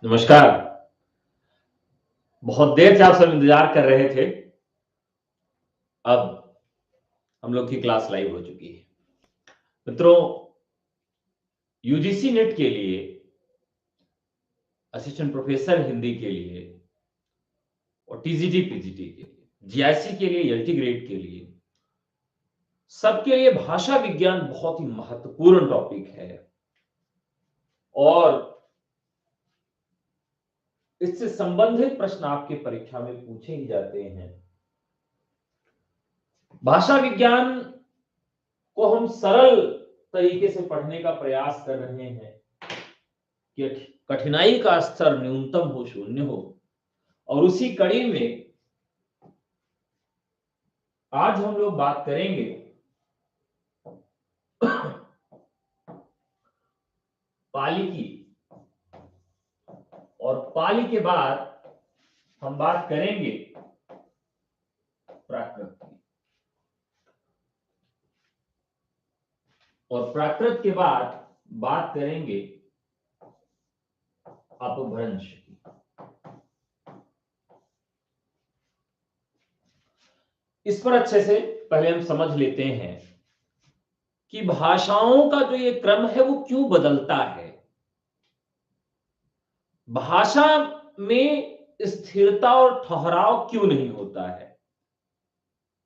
नमस्कार। बहुत देर से आप सब इंतजार कर रहे थे। अब हम लोग की क्लास लाइव हो चुकी है। मित्रों, यूजीसी नेट के लिए, असिस्टेंट प्रोफेसर हिंदी के लिए और टीजीटी पीजीटी के लिए, जीआईसी के लिए, एलटी ग्रेड के लिए, सबके लिए भाषा विज्ञान बहुत ही महत्वपूर्ण टॉपिक है और इससे संबंधित प्रश्न आपके परीक्षा में पूछे ही जाते हैं। भाषा विज्ञान को हम सरल तरीके से पढ़ने का प्रयास कर रहे हैं कि कठिनाई का स्तर न्यूनतम हो, शून्य हो। और उसी कड़ी में आज हम लोग बात करेंगे पाली की, और पाली के बाद हम बात करेंगे प्राकृत की, और प्राकृत के बाद बात करेंगे अपभ्रंश की। इस पर अच्छे से पहले हम समझ लेते हैं कि भाषाओं का जो ये क्रम है वो क्यों बदलता है। भाषा में स्थिरता और ठहराव क्यों नहीं होता है,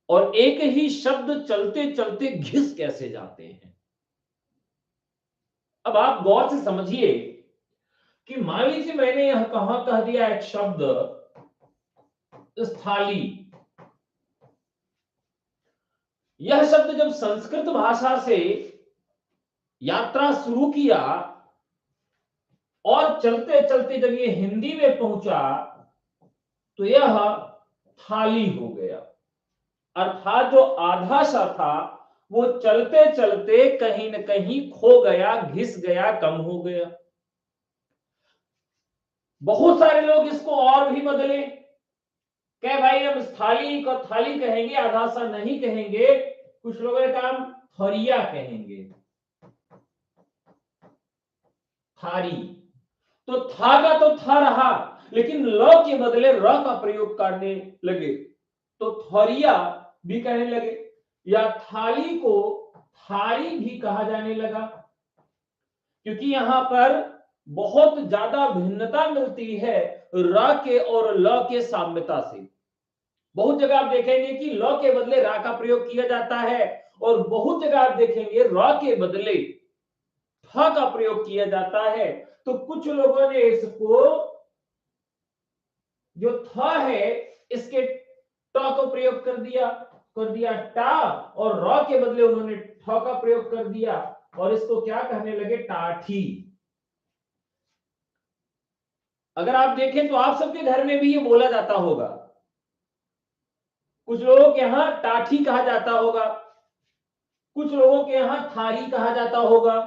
और एक ही शब्द चलते चलते घिस कैसे जाते हैं। अब आप गौर से समझिए कि मान लीजिए मैंने यह कह दिया एक शब्द स्थाली। यह शब्द जब संस्कृत भाषा से यात्रा शुरू किया और चलते चलते जब ये हिंदी में पहुंचा तो यह थाली हो गया। अर्थात जो आधा सा था वो चलते चलते कहीं न कहीं खो गया, घिस गया, कम हो गया। बहुत सारे लोग इसको और भी बदले, क्या भाई हम थाली को थाली कहेंगे, आधा सा नहीं कहेंगे। कुछ लोगों ने कहा थरिया कहेंगे, थारी। तो था का तो था रहा, लेकिन ल के बदले र का प्रयोग करने लगे तो थरिया भी कहने लगे, या थाली को थारी भी कहा जाने लगा, क्योंकि यहां पर बहुत ज्यादा भिन्नता मिलती है र के और ल के साम्यता से। बहुत जगह आप देखेंगे कि ल के बदले रा का प्रयोग किया जाता है, और बहुत जगह आप देखेंगे र के बदले ठ का प्रयोग किया जाता है। तो कुछ लोगों ने इसको जो थ है इसके ट को प्रयोग कर दिया टा, और र के बदले उन्होंने ठ का प्रयोग कर दिया और इसको क्या कहने लगे, टाठी। अगर आप देखें तो आप सबके घर में भी ये बोला जाता होगा। कुछ लोगों के यहां टाठी कहा जाता होगा, कुछ लोगों के यहां थारी कहा जाता होगा,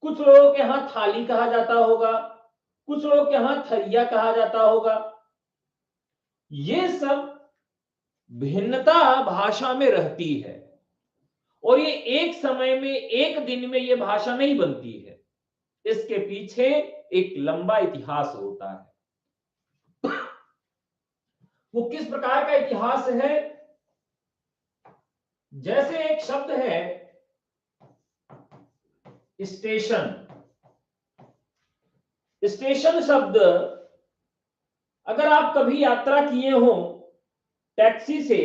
कुछ लोगों के यहां थाली कहा जाता होगा, कुछ लोगों के यहां थरिया कहा जाता होगा। ये सब भिन्नता भाषा में रहती है, और ये एक समय में, एक दिन में ये भाषा नहीं बनती है। इसके पीछे एक लंबा इतिहास होता है। वो किस प्रकार का इतिहास है? जैसे एक शब्द है स्टेशन। स्टेशन शब्द, अगर आप कभी यात्रा किए हो टैक्सी से,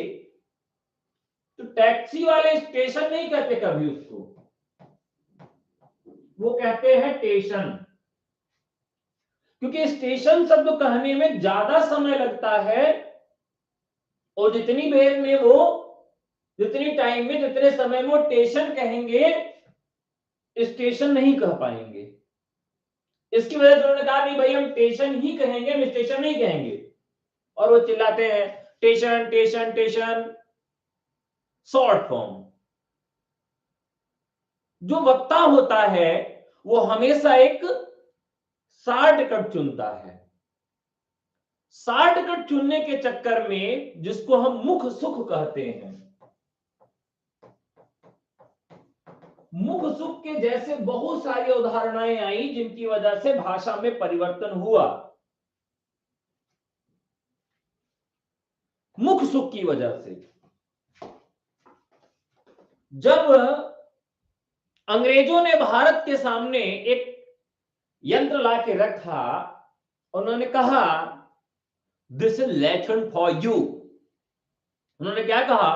तो टैक्सी वाले स्टेशन नहीं कहते कभी उसको, वो कहते हैं स्टेशन। क्योंकि स्टेशन शब्द कहने में ज्यादा समय लगता है, और जितनी देर में वो, जितनी टाइम में, जितने समय में वो स्टेशन कहेंगे, स्टेशन नहीं कह पाएंगे। इसकी वजह से उन्होंने कहा नहीं भाई हम स्टेशन ही कहेंगे, हम स्टेशन नहीं कहेंगे। और वो चिल्लाते हैं station station station, short form. जो वक्ता होता है वो हमेशा एक शॉर्टकट चुनता है। शॉर्टकट चुनने के चक्कर में, जिसको हम मुख सुख कहते हैं, मुख सुख के जैसे बहुत सारी उदाहरणाएं आई जिनकी वजह से भाषा में परिवर्तन हुआ। मुख सुख की वजह से जब अंग्रेजों ने भारत के सामने एक यंत्र ला के रखा, उन्होंने कहा this is Latin for you. उन्होंने क्या कहा?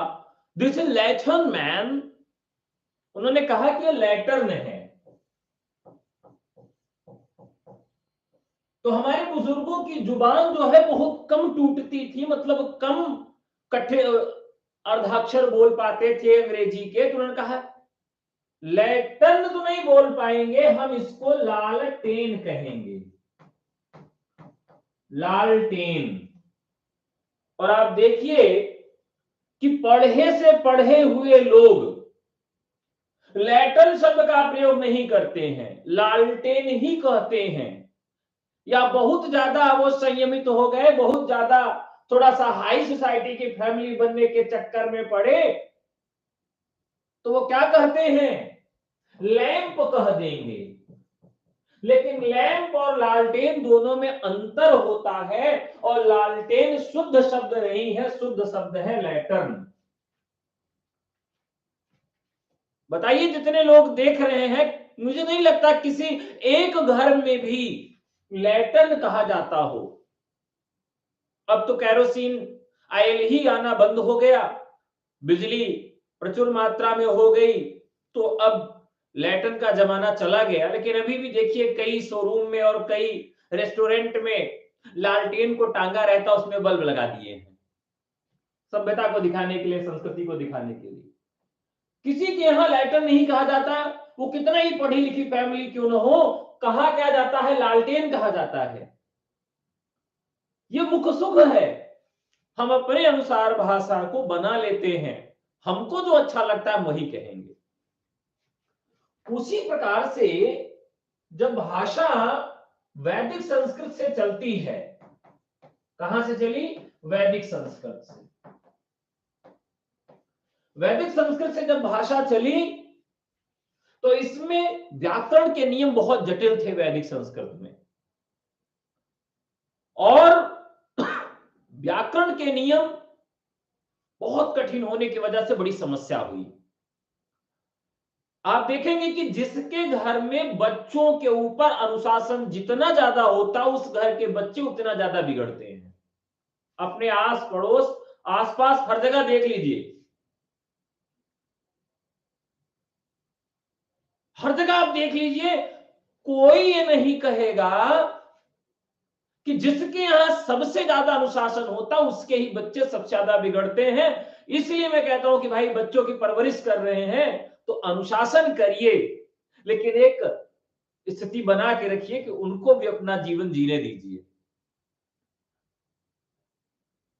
This is Latin man. उन्होंने कहा कि लैटिन है। तो हमारे बुजुर्गों की जुबान जो है बहुत कम टूटती थी, मतलब कम कठे अर्धाक्षर बोल पाते थे अंग्रेजी के। तो उन्होंने कहा लैटिन तो नहीं बोल पाएंगे, हम इसको लालटेन कहेंगे, लालटेन। और आप देखिए कि पढ़े से पढ़े हुए लोग लैटिन शब्द का प्रयोग नहीं करते हैं, लालटेन ही कहते हैं। या बहुत ज्यादा वो संयमित हो गए, बहुत ज्यादा थोड़ा सा हाई सोसाइटी की फैमिली बनने के चक्कर में पड़े, तो वो क्या कहते हैं? लैंप कह देंगे। लेकिन लैंप और लालटेन दोनों में अंतर होता है, और लालटेन शुद्ध शब्द नहीं है, शुद्ध शब्द है लैटिन। बताइए जितने लोग देख रहे हैं, मुझे नहीं लगता किसी एक घर में भी लैटिन कहा जाता हो। अब तो कैरोसिन ऑयल ही आना बंद हो गया, बिजली प्रचुर मात्रा में हो गई, तो अब लैटिन का जमाना चला गया। लेकिन अभी भी देखिए कई शोरूम में और कई रेस्टोरेंट में लालटेन को टांगा रहता, उसमें बल्ब लगा दिए हैं, सभ्यता को दिखाने के लिए, संस्कृति को दिखाने के लिए। किसी के यहां लैटिन नहीं कहा जाता, वो कितना ही पढ़ी लिखी फैमिली क्यों न हो, कहा क्या जाता है? लालटेन कहा जाता है। ये मुख सुख है, हम अपने अनुसार भाषा को बना लेते हैं, हमको जो अच्छा लगता है वही कहेंगे। उसी प्रकार से जब भाषा वैदिक संस्कृत से चलती है, कहां से चली? वैदिक संस्कृत से। वैदिक संस्कृत से जब भाषा चली तो इसमें व्याकरण के नियम बहुत जटिल थे वैदिक संस्कृत में, और व्याकरण के नियम बहुत कठिन होने की वजह से बड़ी समस्या हुई। आप देखेंगे कि जिसके घर में बच्चों के ऊपर अनुशासन जितना ज्यादा होता, उस घर के बच्चे उतना ज्यादा बिगड़ते हैं। अपने आस पड़ोस आसपास हर जगह देख लीजिए, हर जगह आप देख लीजिए, कोई ये नहीं कहेगा कि जिसके यहां सबसे ज्यादा अनुशासन होता उसके ही बच्चे सबसे ज्यादा बिगड़ते हैं। इसलिए मैं कहता हूं कि भाई बच्चों की परवरिश कर रहे हैं तो अनुशासन करिए, लेकिन एक स्थिति बना के रखिए कि उनको भी अपना जीवन जीने दीजिए।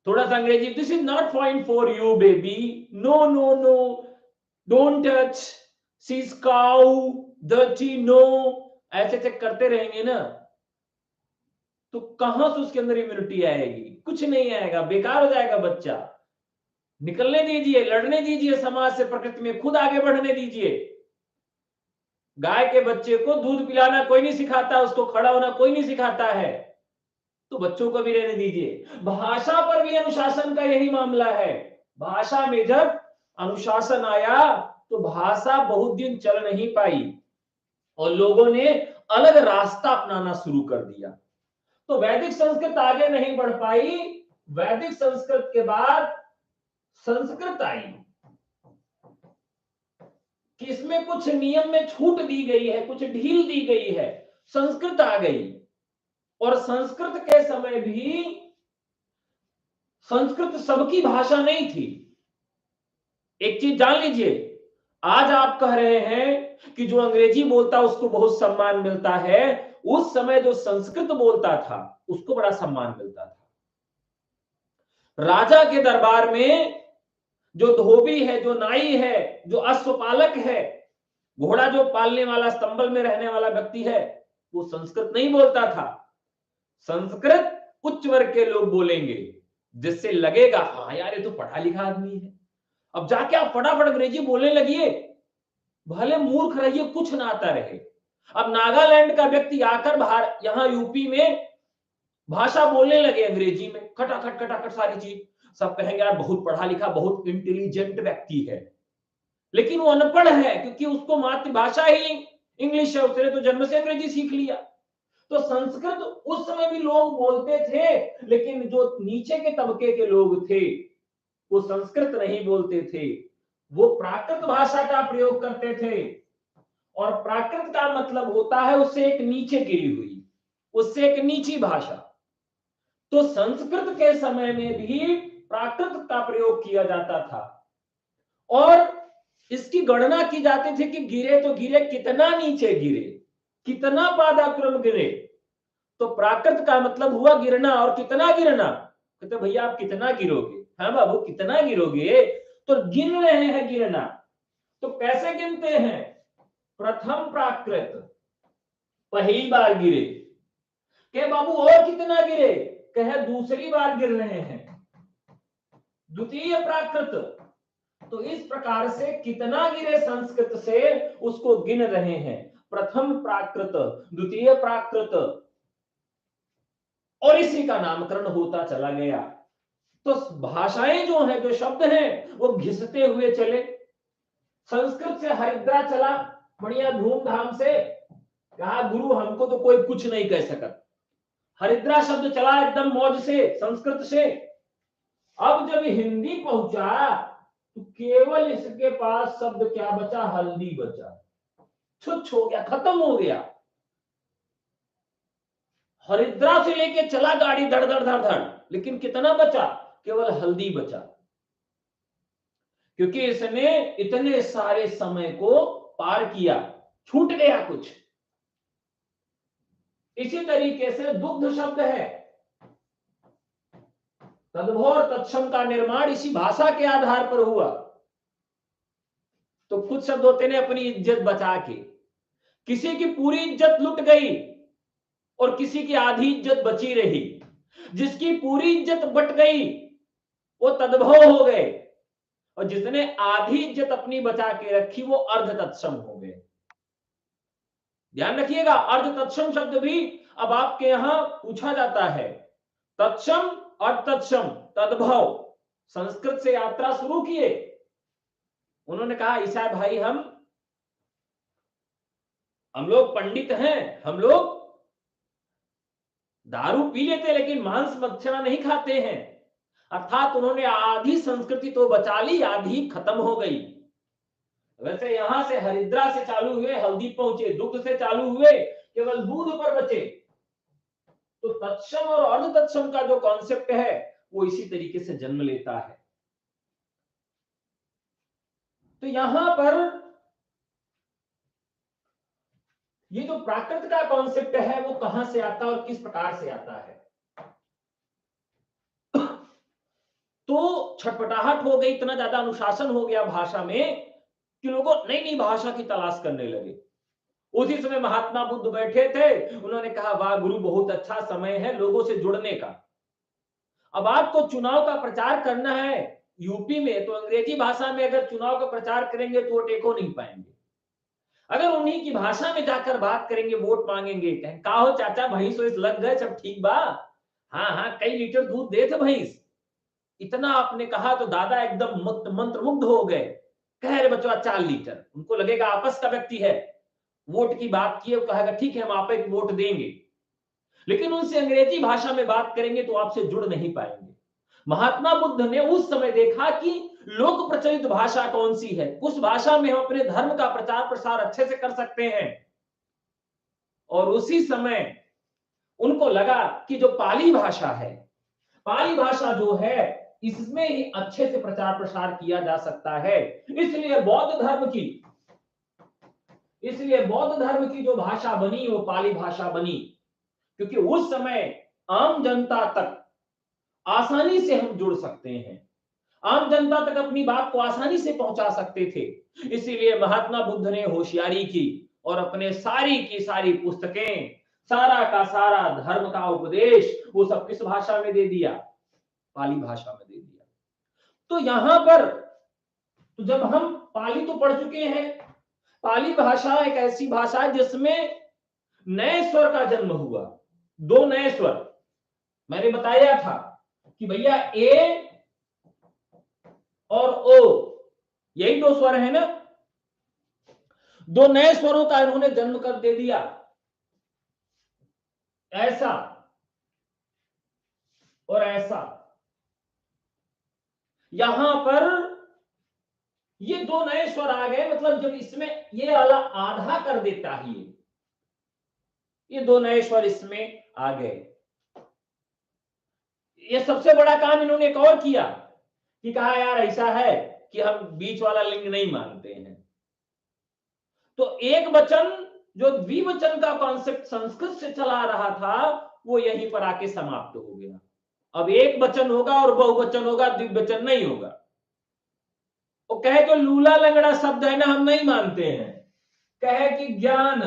थोड़ा सा Angrezi, this is not fine for you baby, no no no, don't touch, she is cow, dirty, no, ऐसे ऐसे करते रहेंगे ना, तो कहां से उसके अंदर इम्यूनिटी आएगी? कुछ नहीं आएगा, बेकार हो जाएगा बच्चा। निकलने दीजिए, लड़ने दीजिए समाज से, प्रकृति में खुद आगे बढ़ने दीजिए। गाय के बच्चे को दूध पिलाना कोई नहीं सिखाता, उसको खड़ा होना कोई नहीं सिखाता है, तो बच्चों को भी रहने दीजिए। भाषा पर भी अनुशासन का यही मामला है। भाषा में जब अनुशासन आया तो भाषा बहुत दिन चल नहीं पाई और लोगों ने अलग रास्ता अपनाना शुरू कर दिया। तो वैदिक संस्कृत आगे नहीं बढ़ पाई। वैदिक संस्कृत के बाद संस्कृत आई कि इसमें कुछ नियम में छूट दी गई है, कुछ ढील दी गई है, संस्कृत आ गई। और संस्कृत के समय भी संस्कृत सबकी भाषा नहीं थी। एक चीज जान लीजिए, आज आप कह रहे हैं कि जो अंग्रेजी बोलता उसको बहुत सम्मान मिलता है, उस समय जो संस्कृत बोलता था उसको बड़ा सम्मान मिलता था। राजा के दरबार में जो धोबी है, जो नाई है, जो अश्वपालक है, घोड़ा जो पालने वाला, स्तंभल में रहने वाला व्यक्ति है, वो संस्कृत नहीं बोलता था। संस्कृत उच्च वर्ग के लोग बोलेंगे, जिससे लगेगा हाँ यार ये तो पढ़ा लिखा आदमी है। अब जाके आप फटाफट अंग्रेजी बोलने लगिए, भले मूर्ख रहिए, कुछ ना आता रहे। अब नागालैंड का व्यक्ति आकर बाहर यहां यूपी में भाषा बोलने लगे अंग्रेजी में, खटाखट खटाखट सारी चीज, सब कहेंगे यार बहुत पढ़ा लिखा, बहुत इंटेलिजेंट व्यक्ति है, लेकिन वो अनपढ़ है क्योंकि उसको मातृभाषा ही इंग्लिश है, उसने तो जन्म से अंग्रेजी सीख लिया। तो संस्कृत उस समय भी लोग बोलते थे, लेकिन जो नीचे के तबके के लोग थे वो संस्कृत नहीं बोलते थे, वो प्राकृत भाषा का प्रयोग करते थे। और प्राकृत का मतलब होता है उससे एक नीचे गिरी हुई, उससे एक नीची भाषा। तो संस्कृत के समय में भी प्राकृत का प्रयोग किया जाता था, और इसकी गणना की जाती थी कि गिरे तो गिरे कितना, नीचे गिरे कितना, पादाक्रम गिरे। तो प्राकृत का मतलब हुआ गिरना, और कितना गिरना, कहते भैया आप कितना गिरोगे, हाँ बाबू कितना गिरोगे, तो गिन रहे हैं गिरना। तो कैसे गिनते हैं, प्रथम प्राकृत, पहली बार गिरे, के बाबू और कितना गिरे, कहे दूसरी बार गिर रहे हैं, द्वितीय प्राकृत। तो इस प्रकार से कितना गिरे संस्कृत से उसको गिन रहे हैं, प्रथम प्राकृत, द्वितीय प्राकृत, और इसी का नामकरण होता चला गया। तो भाषाएं जो है, जो शब्द हैं, वो घिसते हुए चले। संस्कृत से हरिद्रा चला बढ़िया धूमधाम से, कहा गुरु हमको तो कोई कुछ नहीं कह सकता, हरिद्रा शब्द चला एकदम मौज से संस्कृत से। अब जब हिंदी पहुंचा तो केवल इसके पास शब्द क्या बचा, हल्दी बचा, छुच्छ हो गया, खत्म हो गया। हरिद्रा से लेके चला गाड़ी धड़ धड़ धड़ धड़, लेकिन कितना बचा, केवल हल्दी बचा, क्योंकि इसने इतने सारे समय को पार किया, छूट गया कुछ। इसी तरीके से दुग्ध शब्द है, तद्भव तत्सम का निर्माण इसी भाषा के आधार पर हुआ। तो कुछ शब्द होते ने अपनी इज्जत बचा के, किसी की पूरी इज्जत लुट गई और किसी की आधी इज्जत बची रही। जिसकी पूरी इज्जत बट गई वो तद्भव हो गए, और जिसने आधी इज्जत अपनी बचा के रखी वो अर्ध तत्सम हो गए। ध्यान रखिएगा, अर्ध तत्सम शब्द भी अब आपके यहां पूछा जाता है। तत्सम और तत्सम, तद्भव, संस्कृत से यात्रा शुरू किए। उन्होंने कहा ईसा भाई हम लोग पंडित हैं, हम लोग दारू पी लेते लेकिन मांस मच्छरा नहीं खाते हैं। अर्थात उन्होंने आधी संस्कृति तो बचा ली, आधी खत्म हो गई। वैसे यहां से हरिद्रा से चालू हुए, हल्दी पहुंचे, दुग्ध से चालू हुए, केवल दूध पर बचे। तो तत्सम और अर्ध तत्सम का जो कॉन्सेप्ट है वो इसी तरीके से जन्म लेता है। तो यहां पर ये जो प्राकृत का कॉन्सेप्ट है वो कहां से आता है और किस प्रकार से आता है। तो छटपटाहट हो गई, इतना ज्यादा अनुशासन हो गया भाषा में कि लोगों नई नई भाषा की तलाश करने लगे। उसी समय महात्मा बुद्ध बैठे थे, उन्होंने कहा वाह गुरु बहुत अच्छा समय है लोगों से जुड़ने का। अब आपको चुनाव का प्रचार करना है यूपी में, तो अंग्रेजी भाषा में अगर चुनाव का प्रचार करेंगे तो वो टेको नहीं पाएंगे। अगर उन्हीं की भाषा में जाकर बात करेंगे, वोट मांगेंगे, का हो चाचा भैंस वैस लग गए, सब ठीक बा, हाँ हाँ कई लीटर दूध दे थे भैंस, इतना आपने कहा तो दादा एकदम मंत्रमुग्ध हो गए। कह रहे बच्चों 4 लीटर, उनको लगेगा आपस का व्यक्ति है, वोट की बात की, कहेगा ठीक है हम आप एक वोट देंगे। लेकिन उनसे अंग्रेजी भाषा में बात करेंगे तो आपसे जुड़ नहीं पाएंगे। महात्मा बुद्ध ने उस समय देखा कि लोक प्रचलित भाषा कौन सी है, उस भाषा में हम अपने धर्म का प्रचार प्रसार अच्छे से कर सकते हैं। और उसी समय उनको लगा कि जो पाली भाषा है, पाली भाषा जो है इसमें ही अच्छे से प्रचार प्रसार किया जा सकता है। इसलिए बौद्ध धर्म की जो भाषा बनी वो पाली भाषा बनी, क्योंकि उस समय आम जनता तक आसानी से हम जुड़ सकते हैं, आम जनता तक अपनी बात को आसानी से पहुंचा सकते थे। इसीलिए महात्मा बुद्ध ने होशियारी की और अपने सारी की सारी पुस्तकें, सारा का सारा धर्म का उपदेश वो सब किस भाषा में दे दिया, पाली भाषा में दे दिया। तो यहां पर तो जब हम पाली तो पढ़ चुके हैं, पाली भाषा एक ऐसी भाषा है जिसमें नए स्वर का जन्म हुआ, दो नए स्वर। मैंने बताया था कि भैया ए और ओ, यही दो स्वर है ना, दो नए स्वरों का इन्होंने जन्म कर दे दिया। ऐसा और ऐसा, यहां पर ये दो नए स्वर आ गए, मतलब जब इसमें ये वाला आधा कर देता ही, ये दो नए स्वर इसमें आ गए। ये सबसे बड़ा काम इन्होंने एक और किया कि कहा यार ऐसा है कि हम बीच वाला लिंग नहीं मानते हैं, तो एक वचन जो द्विवचन का कॉन्सेप्ट संस्कृत से चला रहा था वो यहीं पर आके समाप्त हो गया। अब एक वचन होगा और बहुवचन होगा, द्विवचन नहीं होगा। वो कहे तो लूला लंगड़ा शब्द है ना, हम नहीं मानते हैं। कहे कि ज्ञान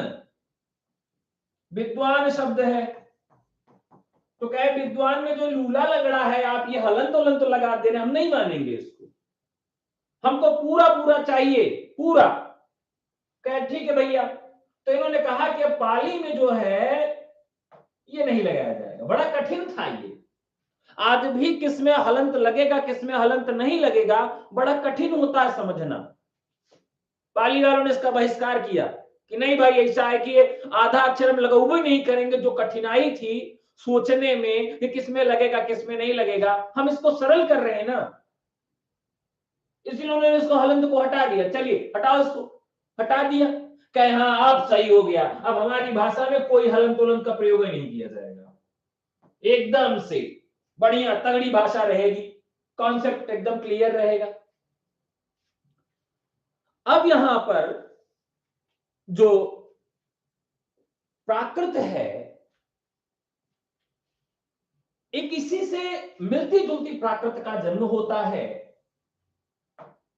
विद्वान शब्द है, तो कहे विद्वान में जो लूला लंगड़ा है आप ये हलंत उलंत लगा दे रहे, हम नहीं मानेंगे इसको, हमको पूरा पूरा चाहिए, पूरा। कहे ठीक है भैया। तो इन्होंने कहा कि पाली में जो है ये नहीं लगाया जाएगा, बड़ा कठिन था ये। आज भी किसमें हलंत लगेगा किसमें हलंत नहीं लगेगा बड़ा कठिन होता है समझना। पाली वालों ने इसका बहिष्कार किया कि नहीं भाई ऐसा है कि आधा अक्षर हम लगाऊ ही नहीं करेंगे, जो कठिनाई थी सोचने में कि किसमें लगेगा किसमें नहीं लगेगा, हम इसको सरल कर रहे हैं ना, इसलिए उन्होंने इसको हलंत को हटा दिया। चलिए हटाओ इसको, हटा दिया। कहे हाँ आप सही हो गया, अब हमारी भाषा में कोई हलंत उलंत का प्रयोग ही नहीं किया जाएगा, एकदम से बढ़िया तगड़ी भाषा रहेगी, कॉन्सेप्ट एकदम क्लियर रहेगा। अब यहां पर जो प्राकृत है एक इसी से मिलती जुलती प्राकृत का जन्म होता है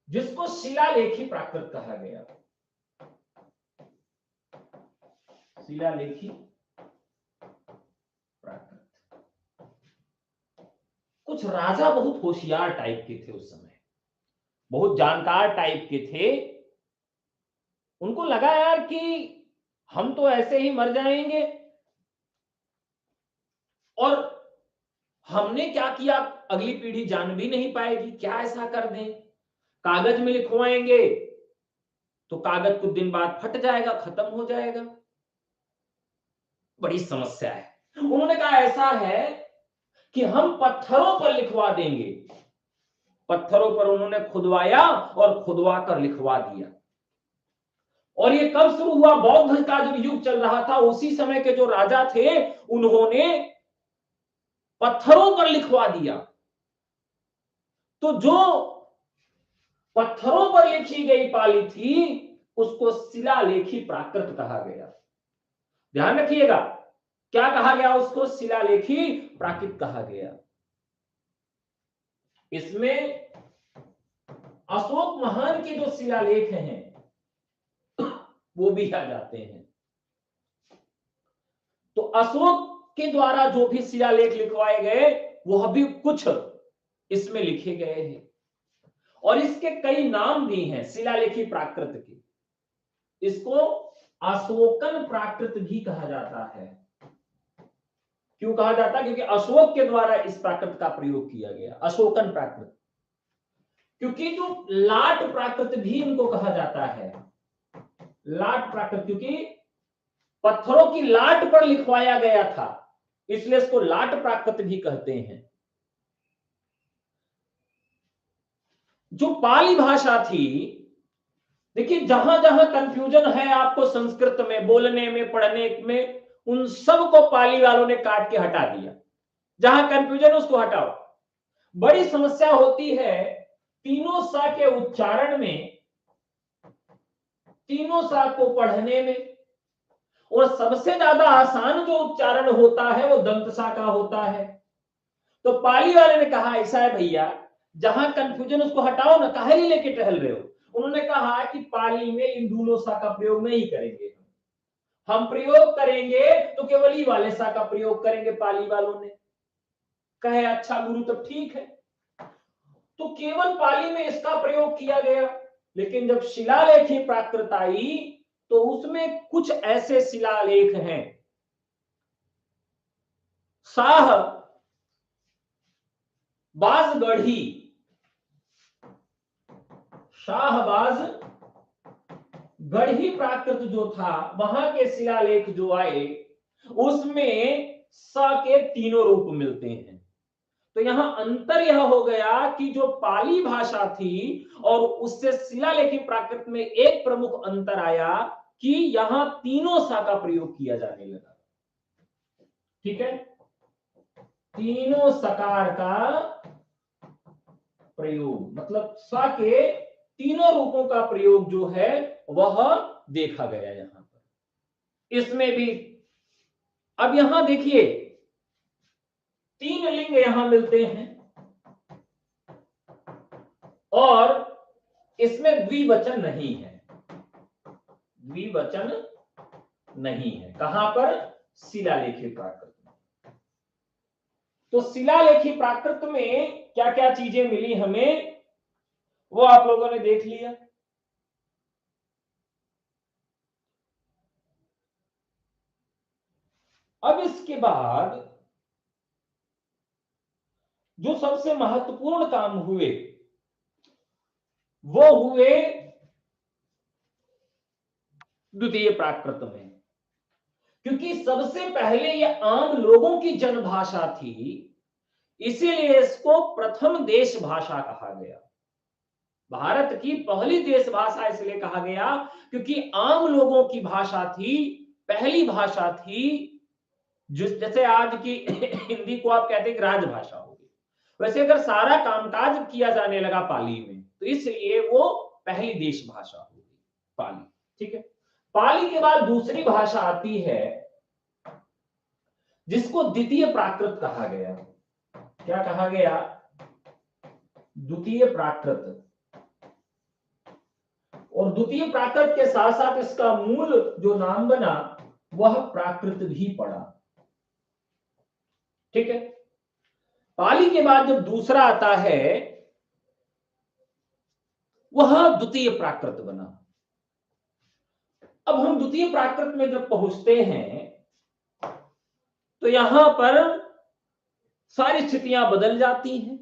जिसको शिलालेखी प्राकृत कहा गया। शिलालेखी प्राकृत। कुछ राजा बहुत होशियार टाइप के थे उस समय, बहुत जानकार टाइप के थे। उनको लगा यार कि हम तो ऐसे ही मर जाएंगे, और हमने क्या किया अगली पीढ़ी जान भी नहीं पाएगी, क्या ऐसा कर दें, कागज में लिखवाएंगे तो कागज कुछ दिन बाद फट जाएगा, खत्म हो जाएगा, बड़ी समस्या है। उन्होंने कहा ऐसा है कि हम पत्थरों पर लिखवा देंगे। पत्थरों पर उन्होंने खुदवाया और खुदवा कर लिखवा दिया। और ये कब शुरू हुआ, बौद्ध का जब युग चल रहा था उसी समय के जो राजा थे उन्होंने पत्थरों पर लिखवा दिया। तो जो पत्थरों पर लिखी गई पाली थी उसको शिलालेखी प्राकृत कहा गया। ध्यान रखिएगा, क्या कहा गया उसको, शिलालेखी प्राकृत कहा गया। इसमें अशोक महान के जो शिलालेख हैं वो भी आ जाते हैं। तो अशोक के द्वारा जो भी शिलालेख लिखवाए गए वह भी कुछ इसमें लिखे गए हैं, और इसके कई नाम भी हैं शिलालेखी प्राकृत के। इसको अशोकन प्राकृत भी कहा जाता है। क्यों कहा जाता है, क्योंकि अशोक के द्वारा इस प्राकृत का प्रयोग किया गया, अशोकन प्राकृत। क्योंकि जो लाट प्राकृत भी इनको कहा जाता है, लाट प्राकृत, क्योंकि पत्थरों की लाट पर लिखवाया गया था इसलिए इसको लाट प्राकृत भी कहते हैं। जो पाली भाषा थी, देखिए जहां जहां कंफ्यूजन है आपको संस्कृत में बोलने में पढ़ने में, उन सब को पाली वालों ने काट के हटा दिया। जहां कंफ्यूजन उसको हटाओ। बड़ी समस्या होती है तीनों सा के उच्चारण में, तीनों सा को पढ़ने में, और सबसे ज्यादा आसान जो उच्चारण होता है वो दंत सा का होता है। तो पाली वाले ने कहा ऐसा है भैया, जहां कंफ्यूजन उसको हटाओ ना, काहे नहीं लेके टहल रहे हो। उन्होंने कहा कि पाली में इन दोनों सा का प्रयोग नहीं करेंगे, हम प्रयोग करेंगे तो केवल ई वाले सा का प्रयोग करेंगे। पाली वालों ने कहे अच्छा गुरु तब ठीक है। तो केवल पाली में इसका प्रयोग किया गया। लेकिन जब शिलालेखी प्राकृत आई तो उसमें कुछ ऐसे शिलालेख हैं, शाहबाजगढ़ी, शाहबाजगढ़ी प्राकृत जो था, वहां के शिलालेख जो आए उसमें स के तीनों रूप मिलते हैं। तो यहां अंतर यह हो गया कि जो पाली भाषा थी और उससे शिलालेखी प्राकृत में एक प्रमुख अंतर आया कि यहां तीनों सा का प्रयोग किया जाने लगा। ठीक है, तीनों सकार का प्रयोग, मतलब सा के तीनों रूपों का प्रयोग जो है वह देखा गया यहां पर। इसमें भी अब यहां देखिए तीन लिंग यहां मिलते हैं और इसमें द्विवचन नहीं है, द्विवचन नहीं है। कहां पर? शिलालेखी प्राकृत में। तो शिलालेखी प्राकृत में क्या क्या चीजें मिली हमें वो आप लोगों ने देख लिया। अब इसके बाद जो सबसे महत्वपूर्ण काम हुए वो हुए द्वितीय प्राकृत में, क्योंकि सबसे पहले ये आम लोगों की जनभाषा थी, इसीलिए इसको प्रथम देश भाषा कहा गया। भारत की पहली देश भाषा इसलिए कहा गया क्योंकि आम लोगों की भाषा थी, पहली भाषा थी। जैसे आज की हिंदी को आप कहते हैं कि राजभाषा होगी, वैसे अगर सारा कामकाज किया जाने लगा पाली में तो इसलिए वो पहली देश भाषा होगी पाली। ठीक है, पाली के बाद दूसरी भाषा आती है जिसको द्वितीय प्राकृत कहा गया। क्या कहा गया? द्वितीय प्राकृत। और द्वितीय प्राकृत के साथ साथ इसका मूल जो नाम बना वह प्राकृत भी पड़ा। ठीक है, पाली के बाद जब दूसरा आता है वह द्वितीय प्राकृत बना। अब हम द्वितीय प्राकृत में जब पहुंचते हैं तो यहां पर सारी स्थितियां बदल जाती हैं।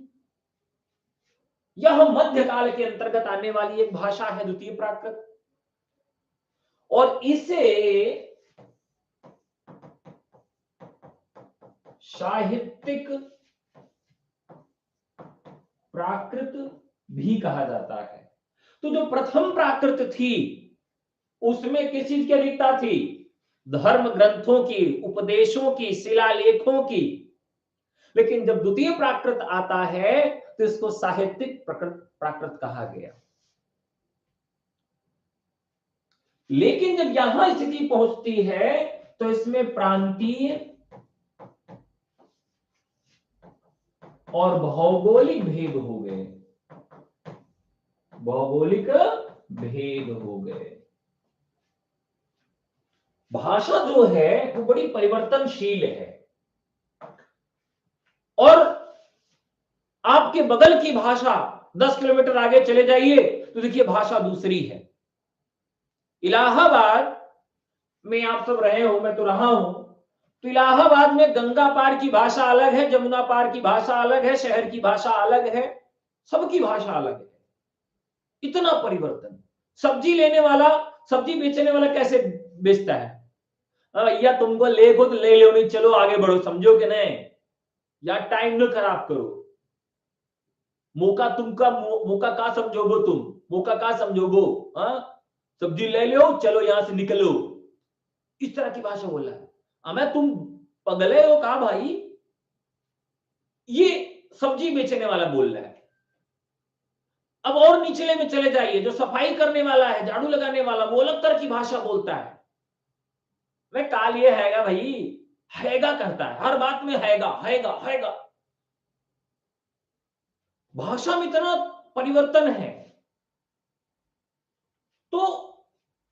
यह मध्यकाल के अंतर्गत आने वाली एक भाषा है द्वितीय प्राकृत, और इसे साहित्यिक प्राकृत भी कहा जाता है। तो जो प्रथम प्राकृत थी उसमें किस चीज की अधिकता थी? धर्म ग्रंथों की, उपदेशों की, शिलालेखों की। लेकिन जब द्वितीय प्राकृत आता है तो इसको साहित्यिक प्राकृत कहा गया। लेकिन जब यहां स्थिति पहुंचती है तो इसमें प्रांतीय और भौगोलिक भेद हो गए, भौगोलिक भेद हो गए। भाषा जो है वो बड़ी परिवर्तनशील है, और आपके बगल की भाषा 10 किलोमीटर आगे चले जाइए तो देखिए भाषा दूसरी है। इलाहाबाद में आप सब रहे हो, मैं तो रहा हूं, तो इलाहाबाद में गंगा पार की भाषा अलग है, जमुना पार की भाषा अलग है, शहर की भाषा अलग है, सबकी भाषा अलग है। इतना परिवर्तन। सब्जी लेने वाला, सब्जी बेचने वाला कैसे बेचता है? या तुमको ले खुद ले लो, नहीं चलो आगे बढ़ो, समझो कि नहीं, या टाइम न खराब करो। मौका तुमका, मौका का समझोगो, तुम मौका का समझोगो? सब्जी ले लो, चलो यहां से निकलो। इस तरह की भाषा बोला है। हमें तुम पगले हो कहा भाई? ये सब्जी बेचने वाला बोल रहा है। अब और निचले में चले जाइए, जो सफाई करने वाला है, झाड़ू लगाने वाला, वो अलग तरह की भाषा बोलता है। वह काल ये हैगा भाई, हैगा करता है, हर बात में हैगा हैगा हैगा। भाषा में इतना परिवर्तन है। तो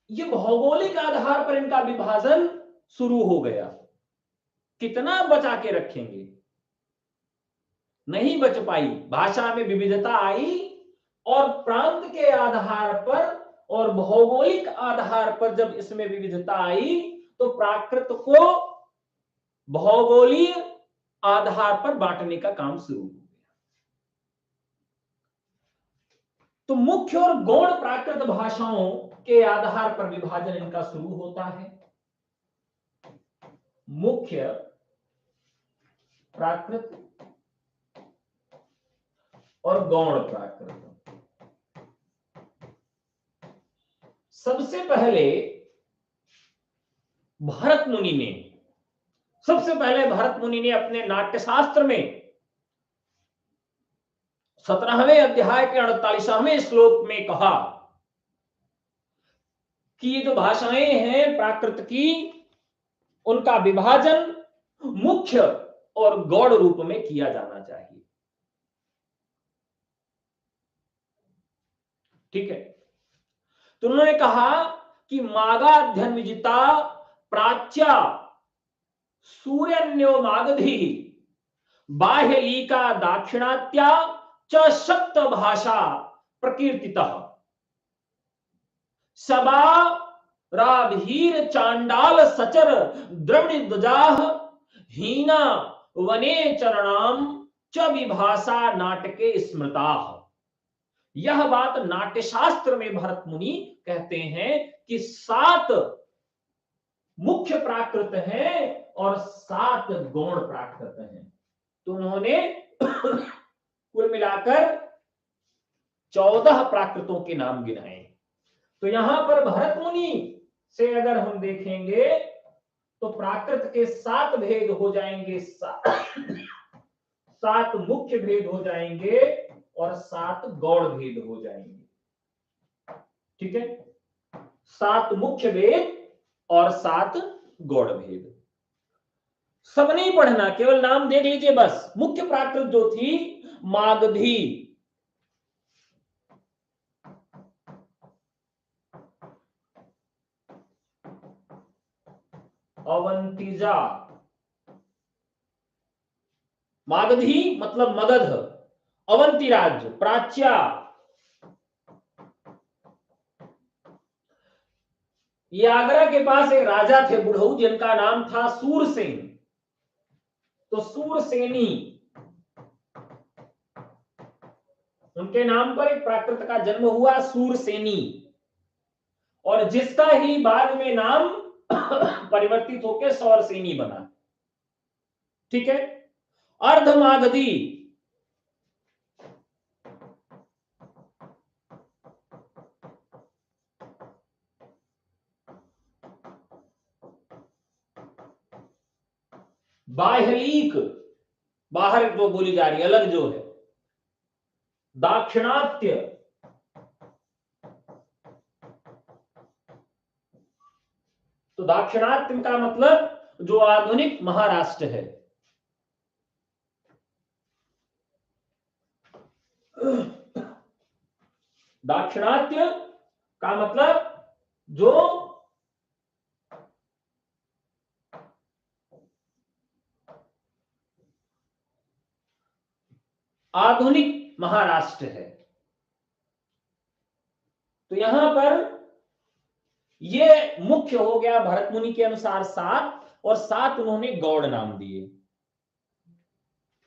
ये भौगोलिक आधार पर इनका विभाजन शुरू हो गया। कितना बचा के रखेंगे? नहीं बच पाई, भाषा में विविधता आई और प्रांत के आधार पर और भौगोलिक आधार पर जब इसमें विविधता आई तो प्राकृत को भौगोलिक आधार पर बांटने का काम शुरू हो गया। तो मुख्य और गौण प्राकृत भाषाओं के आधार पर विभाजन इनका शुरू होता है। मुख्य प्राकृत और गौण प्राकृत। सबसे पहले भरत मुनि ने अपने नाट्यशास्त्र में 17वें अध्याय के 48वें श्लोक में कहा कि ये जो भाषाएं हैं प्राकृत की, उनका विभाजन मुख्य और गौण रूप में किया जाना चाहिए। ठीक है, तो उन्होंने कहा कि मागाध्यन्विजिता प्राच्या सूर्यन्यो मागधी बाह्यलीका दाक्षिणात्या च सप्त भाषा प्रकीर्तितः सबा राभीर चांडाल सचर द्रविणध्वजाः हीना वने चरणाम च विभाषा नाटके स्मृताः। यह बात नाट्यशास्त्र में भरत मुनि कहते हैं कि 7 मुख्य प्राकृत हैं और 7 गौण प्राकृत हैं। तो उन्होंने कुल मिलाकर 14 प्राकृतों के नाम गिनाए। तो यहां पर भरत मुनि से अगर हम देखेंगे तो प्राकृत के 7 भेद हो जाएंगे, 7 मुख्य भेद हो जाएंगे और 7 गौण भेद हो जाएंगे। ठीक है, 7 मुख्य भेद और 7 गौण भेद। सब नहीं पढ़ना, केवल नाम देख लीजिए बस। मुख्य प्राकृत जो थी मागधी, अवंतिजा, मागधी मतलब मगध, अवंती राज्य, प्राच्या, ये आगरा के पास एक राजा थे बुढ़ऊ जिनका नाम था सूरसेन। तो सूरसेनी, उनके नाम पर एक प्राकृत का जन्म हुआ, सूरसेनी, और जिसका ही बाद में नाम परिवर्तित होकर सौरसेनी बना। ठीक है, अर्धमागधी, बाह्यलीक, बाहर जो बोली जा रही अलग जो है, दाक्षिणात्य, तो दाक्षिणात्य का मतलब जो आधुनिक महाराष्ट्र है। दाक्षिणात्य का मतलब जो आधुनिक महाराष्ट्र है। तो यहां पर यह मुख्य हो गया भरत मुनि के अनुसार 7, और 7 उन्होंने गौड़ नाम दिए।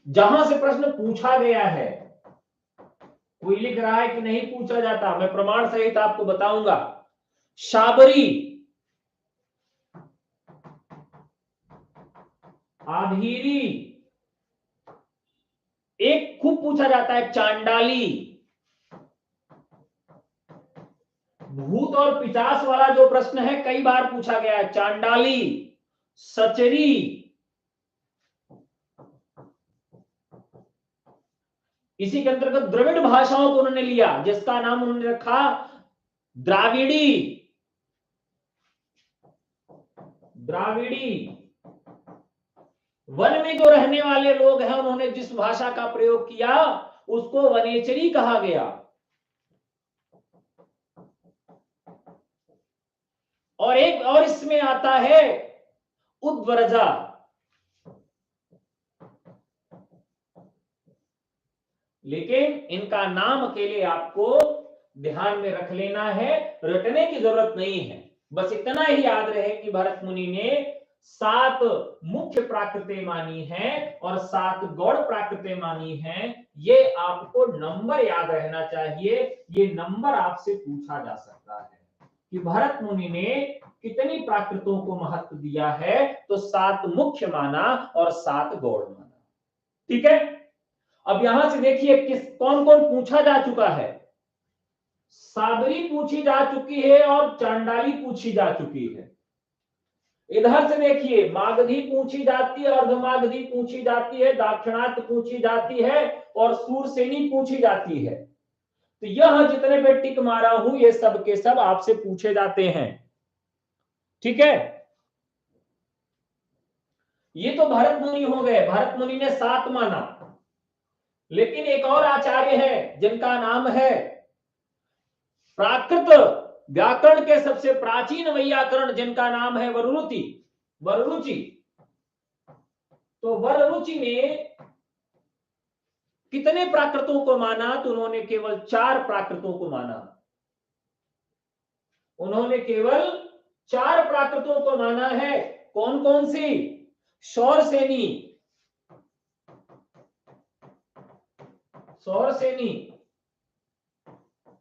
जहां से प्रश्न पूछा गया है, कोई लिख रहा है कि नहीं पूछा जाता, मैं प्रमाण सहित आपको बताऊंगा। शाबरी, आधीरी, एक खूब पूछा जाता है चांडाली, भूत और पिचास वाला जो प्रश्न है कई बार पूछा गया है, चांडाली, सचरी, इसी के अंतर्गत द्रविड़ भाषाओं को उन्होंने लिया, जिसका नाम उन्होंने रखा द्राविड़ी। द्राविड़ी, वन में जो रहने वाले लोग हैं उन्होंने जिस भाषा का प्रयोग किया उसको वनेचरी कहा गया। और एक और इसमें आता है उद्वरजा, लेकिन इनका नाम अकेले आपको ध्यान में रख लेना है, रटने की जरूरत नहीं है। बस इतना ही याद रहे कि भरत मुनि ने 7 मुख्य प्राकृतें मानी हैं और 7 गौड़ प्राकृतें मानी हैं। ये आपको नंबर याद रहना चाहिए। ये नंबर आपसे पूछा जा सकता है कि भरत मुनि ने कितनी प्राकृतों को महत्व दिया है, तो 7 मुख्य माना और 7 गौड़ माना। ठीक है, अब यहां से देखिए किस कौन कौन पूछा जा चुका है। साबरी पूछी जा चुकी है और चांडाली पूछी जा चुकी है। इधर से देखिए मागधी पूछी जाती है, अर्धमागधी पूछी जाती है, दाक्षिणात्य पूछी जाती है और सूरसेनी पूछी जाती है। तो यह जितने पे टिक मारा हूं ये सब के सब आपसे पूछे जाते हैं। ठीक है, ये तो भरत मुनि हो गए, भरत मुनि ने 7 माना। लेकिन एक और आचार्य है जिनका नाम है प्राकृत व्याकरण के सबसे प्राचीन वैयाकरण, जिनका नाम है वररुचि। वररुचि, तो वररुचि ने कितने प्राकृतों को माना, तो उन्होंने केवल 4 प्राकृतों को माना। उन्होंने केवल 4 प्राकृतों को माना है। कौन कौन सी? शौरसेनी, शौरसेनी,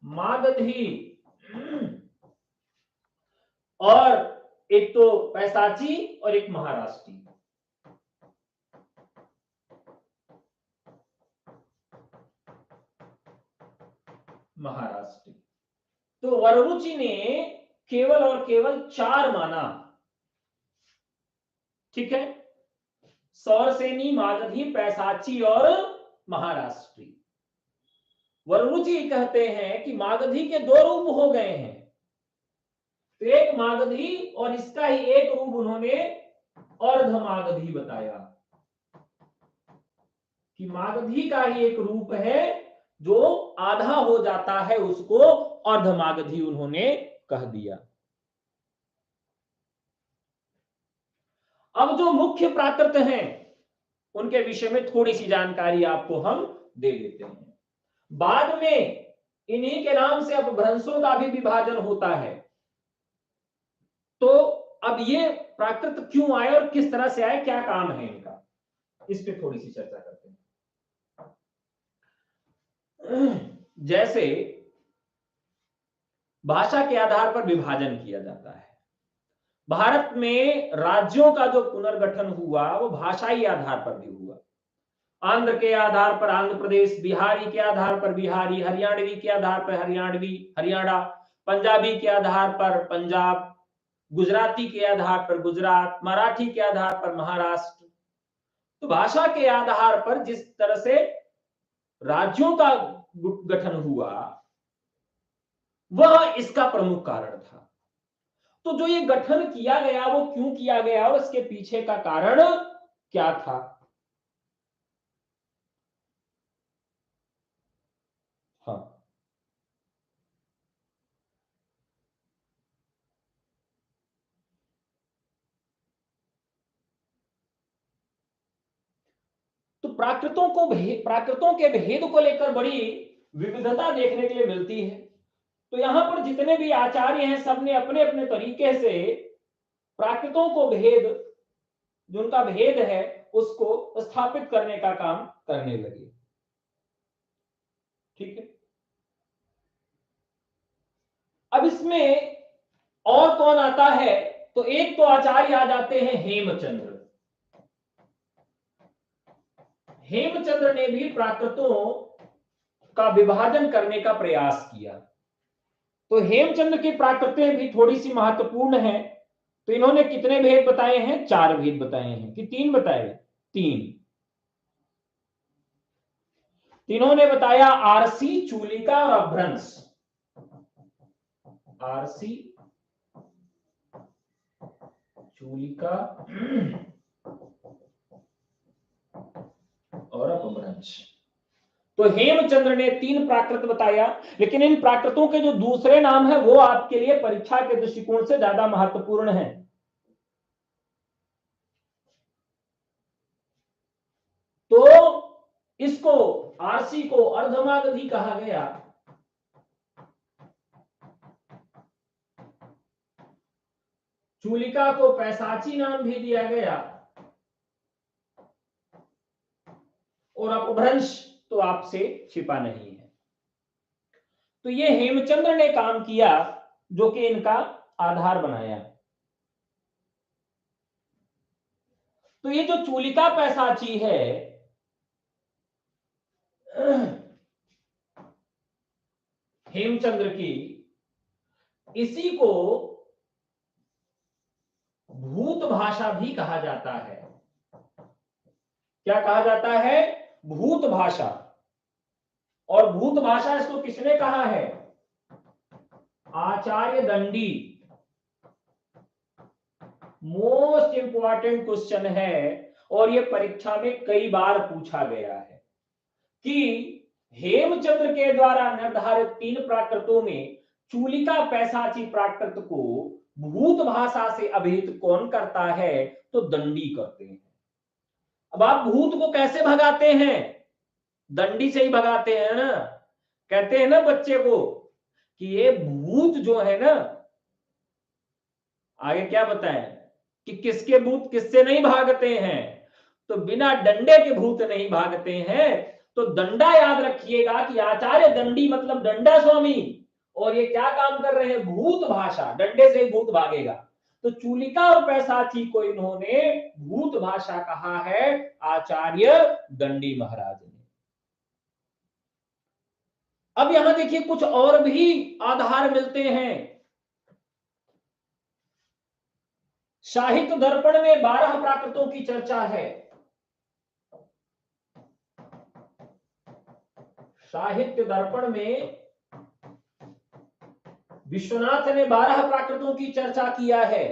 मागधी और एक तो पैसाची और एक महाराष्ट्री। महाराष्ट्री, तो वररुचि ने केवल और केवल 4 माना। ठीक है, शौरसेनी, मागधी, पैसाची और महाराष्ट्री। वररुचि कहते हैं कि मागधी के 2 रूप हो गए हैं। तो एक मागधी और इसका ही एक रूप उन्होंने अर्धमागधी बताया कि मागधी का ही एक रूप है जो आधा हो जाता है, उसको अर्धमागधी उन्होंने कह दिया। अब जो मुख्य प्राकृत हैं उनके विषय में थोड़ी सी जानकारी आपको हम दे देते हैं। बाद में इन्हीं के नाम से अपभ्रंशों का भी विभाजन होता है। तो अब ये प्राकृत क्यों आए और किस तरह से आए, क्या काम है इनका, इस पे थोड़ी सी चर्चा करते हैं। जैसे भाषा के आधार पर विभाजन किया जाता है। भारत में राज्यों का जो पुनर्गठन हुआ वो भाषाई आधार पर भी हुआ। आंध्र के आधार पर आंध्र प्रदेश, बिहारी के आधार पर बिहारी, हरियाणवी के आधार पर हरियाणवी हरियाणा, पंजाबी के आधार पर पंजाब, गुजराती के आधार पर गुजरात, मराठी के आधार पर महाराष्ट्र। तो भाषा के आधार पर जिस तरह से राज्यों का गठन हुआ वह इसका प्रमुख कारण था। तो जो ये गठन किया गया वो क्यों किया गया और इसके पीछे का कारण क्या था? हाँ, तो प्राकृतों के भेद को लेकर बड़ी विविधता देखने के लिए मिलती है। तो यहां पर जितने भी आचार्य हैं सबने अपने अपने तरीके से प्राकृतों को भेद, जो उनका भेद है उसको स्थापित करने का काम करने लगे। ठीक है, अब इसमें और कौन आता है, तो एक तो आचार्य आ जाते हैं हेमचंद्र। हेमचंद्र ने भी प्राकृतों का विभाजन करने का प्रयास किया। तो हेमचंद्र की प्राकृतें भी थोड़ी सी महत्वपूर्ण हैं। तो इन्होंने कितने भेद बताए हैं? 4 भेद बताए हैं कि 3 बताए? 3। तीनों ने बताया आरसी, चूलिका और अभ्रंश। आरसी, चूलिका और अपभ्रंश। तो हेमचंद्र ने 3 प्राकृत बताया, लेकिन इन प्राकृतों के जो दूसरे नाम है वो आपके लिए परीक्षा के दृष्टिकोण से ज्यादा महत्वपूर्ण है। तो इसको आरसी को अर्धमागधी कहा गया। चूलिका को पैसाची नाम भी दिया गया। और अपभ्रंश तो आपसे छिपा नहीं है। तो ये हेमचंद्र ने काम किया जो कि इनका आधार बनाया। तो ये जो चूलिका पैसाची है, हेमचंद्र की, इसी को भूत भाषा भी कहा जाता है। क्या कहा जाता है? भूत भाषा। और भूत भाषा इसको किसने कहा है? आचार्य दंडी। मोस्ट इंपॉर्टेंट क्वेश्चन है और ये परीक्षा में कई बार पूछा गया है कि हेमचंद्र के द्वारा निर्धारित 3 प्राकृतों में चूलिका पैसाची प्राकृत को भूत भाषा से अभिहित कौन करता है? तो दंडी करते हैं। अब आप भूत को कैसे भगाते हैं? दंडी से ही भगाते हैं ना। कहते हैं ना बच्चे को कि ये भूत जो है ना, आगे क्या बताएं कि किसके भूत किससे नहीं भागते हैं? तो बिना डंडे के भूत नहीं भागते हैं। तो दंडा याद रखिएगा कि आचार्य दंडी मतलब डंडा स्वामी, और ये क्या काम कर रहे हैं? भूत भाषा। डंडे से ही भूत भागेगा। तो चूलिका और पैसाची को इन्होंने भूत भाषा कहा है, आचार्य दंडी महाराज ने। अब यहां देखिए कुछ और भी आधार मिलते हैं। साहित्य दर्पण में 12 प्राकृतों की चर्चा है। साहित्य दर्पण में विश्वनाथ ने 12 प्राकृतों की चर्चा किया है।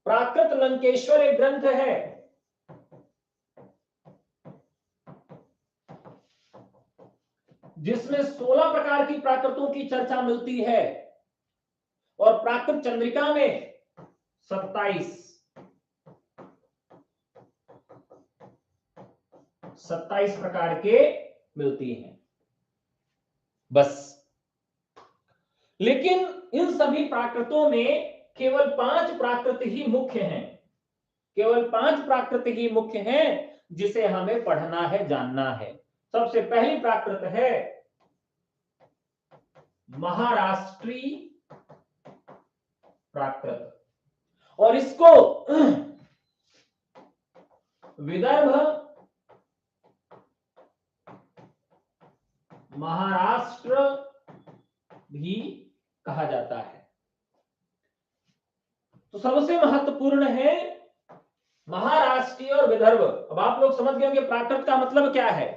प्राकृत लंकेश्वर एक ग्रंथ है, जिसमें 16 प्रकार की प्राकृतों की चर्चा मिलती है। और प्राकृत चंद्रिका में 27 प्रकार के मिलती हैं बस। लेकिन इन सभी प्राकृतों में केवल 5 प्राकृत ही मुख्य हैं। केवल 5 प्राकृत ही मुख्य हैं जिसे हमें पढ़ना है, जानना है। सबसे पहली प्राकृत है महाराष्ट्री प्राकृत, और इसको विदर्भ, महाराष्ट्र भी कहा जाता है। तो सबसे महत्वपूर्ण है महाराष्ट्रीय और विदर्भ। अब आप लोग समझ गए होंगे प्राकृत का मतलब क्या है,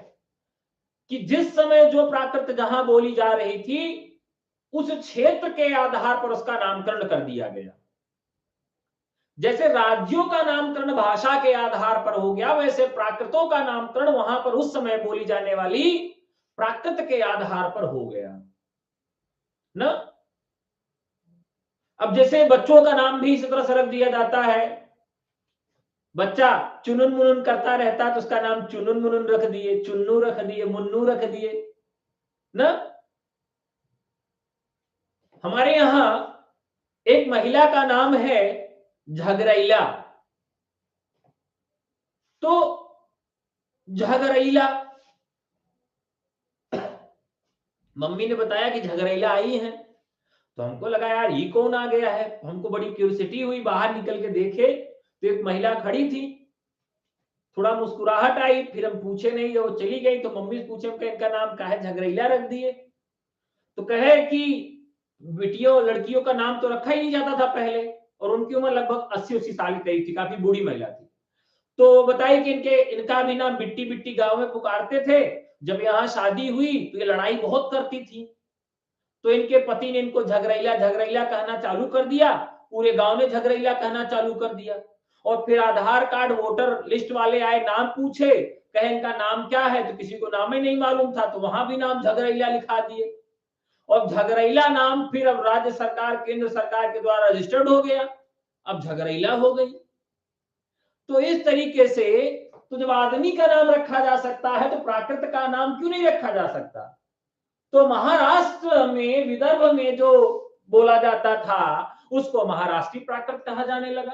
कि जिस समय जो प्राकृत जहां बोली जा रही थी उस क्षेत्र के आधार पर उसका नामकरण कर दिया गया। जैसे राज्यों का नामकरण भाषा के आधार पर हो गया, वैसे प्राकृतों का नामकरण वहां पर उस समय बोली जाने वाली प्राकृत के आधार पर हो गया ना। अब जैसे बच्चों का नाम भी इसी तरह से रख दिया जाता है। बच्चा चुनुन मुनुन करता रहता है तो उसका नाम चुनुन मुनुन रख दिए, चुन्नू रख दिए, मुन्नू रख दिए ना। हमारे यहां एक महिला का नाम है झगरैला, तो झगरैला, मम्मी ने बताया कि झगरैला आई है, तो हमको लगा यार ये कौन आ गया है। हमको बड़ी क्यूरियोसिटी हुई, बाहर निकल के देखे तो एक महिला खड़ी थी। थोड़ा मुस्कुराहट आई, फिर हम पूछे नहीं, वो चली गई। तो मम्मी से पूछे इनका नाम क्या है? झगरैला रख दिए। तो कहे कि बेटियों लड़कियों का नाम तो रखा ही नहीं जाता था पहले, और उनकी उम्र लगभग 80-80 साल की करीब थी, काफी बूढ़ी महिला थी। तो बताई कि इनका भी नाम बिट्टी बिट्टी गांव में पुकारते थे। जब यहाँ शादी हुई तो ये लड़ाई बहुत करती थी, तो इनके पति ने इनको झगरैला झगरैला कहना चालू कर दिया। पूरे गांव ने झगरैला कहना चालू कर दिया। और फिर आधार कार्ड वोटर लिस्ट वाले आए, नाम पूछे, कहे इनका नाम क्या है, तो किसी को नाम ही नहीं मालूम था, तो वहां भी नाम झगरैला लिखा दिए। और झगरैला नाम फिर अब राज्य सरकार केंद्र सरकार के द्वारा रजिस्टर्ड हो गया, अब झगरैला हो गई। तो इस तरीके से तो जब आदमी का नाम रखा जा सकता है तो प्राकृत का नाम क्यों नहीं रखा जा सकता? तो महाराष्ट्र में, विदर्भ में जो बोला जाता था उसको महाराष्ट्रीय प्राकृत कहा जाने लगा।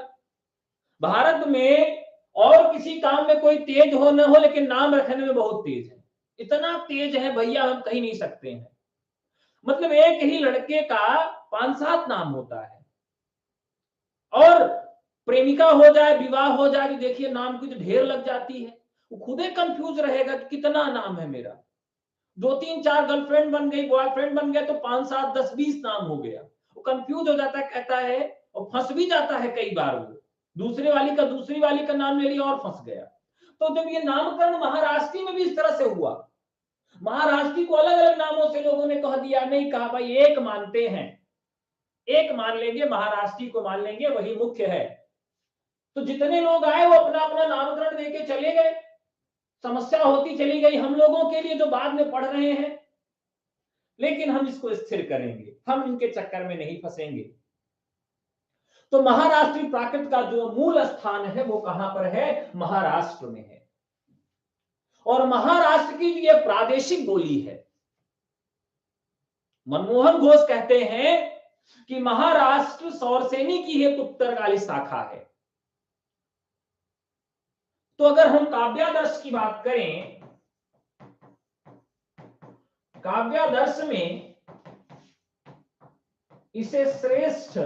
भारत में और किसी काम में कोई तेज हो न हो, लेकिन नाम रखने में बहुत तेज है। इतना तेज है भैया, हम कहीं नहीं सकते हैं। मतलब एक ही लड़के का 5-7 नाम होता है, और प्रेमिका हो जाए, विवाह हो जाए तो देखिए नाम की तो ढेर लग जाती है। वो खुद ही कंफ्यूज रहेगा कि कितना नाम है मेरा। 2-3-4 गर्लफ्रेंड बन गई, बॉयफ्रेंड बन गया तो 5-7-10-20 नाम हो गया। वो कंफ्यूज हो जाता है, कहता है, और फंस भी जाता है कई बार। वो दूसरी वाली का नाम ले लिया और फंस गया। तो जब ये नामकरण महाराष्ट्र में भी इस तरह से हुआ, महाराष्ट्र को अलग अलग नामों से लोगों ने कह दिया, नहीं कहा भाई एक मानते हैं, एक मान लेंगे, महाराष्ट्र को मान लेंगे, वही मुख्य है। तो जितने लोग आए वो अपना अपना नामकरण देके चले गए। समस्या होती चली गई हम लोगों के लिए जो बाद में पढ़ रहे हैं, लेकिन हम इसको स्थिर करेंगे, हम इनके चक्कर में नहीं फंसेंगे। तो महाराष्ट्रीय प्राकृत का जो मूल स्थान है वो कहां पर है? महाराष्ट्र में है। और महाराष्ट्र की ये प्रादेशिक बोली है। मनमोहन घोष कहते हैं कि महाराष्ट्र सौरसेनी की एक उत्तरकाली शाखा है। तो अगर हम काव्यादर्श की बात करें, काव्यादर्श में इसे श्रेष्ठ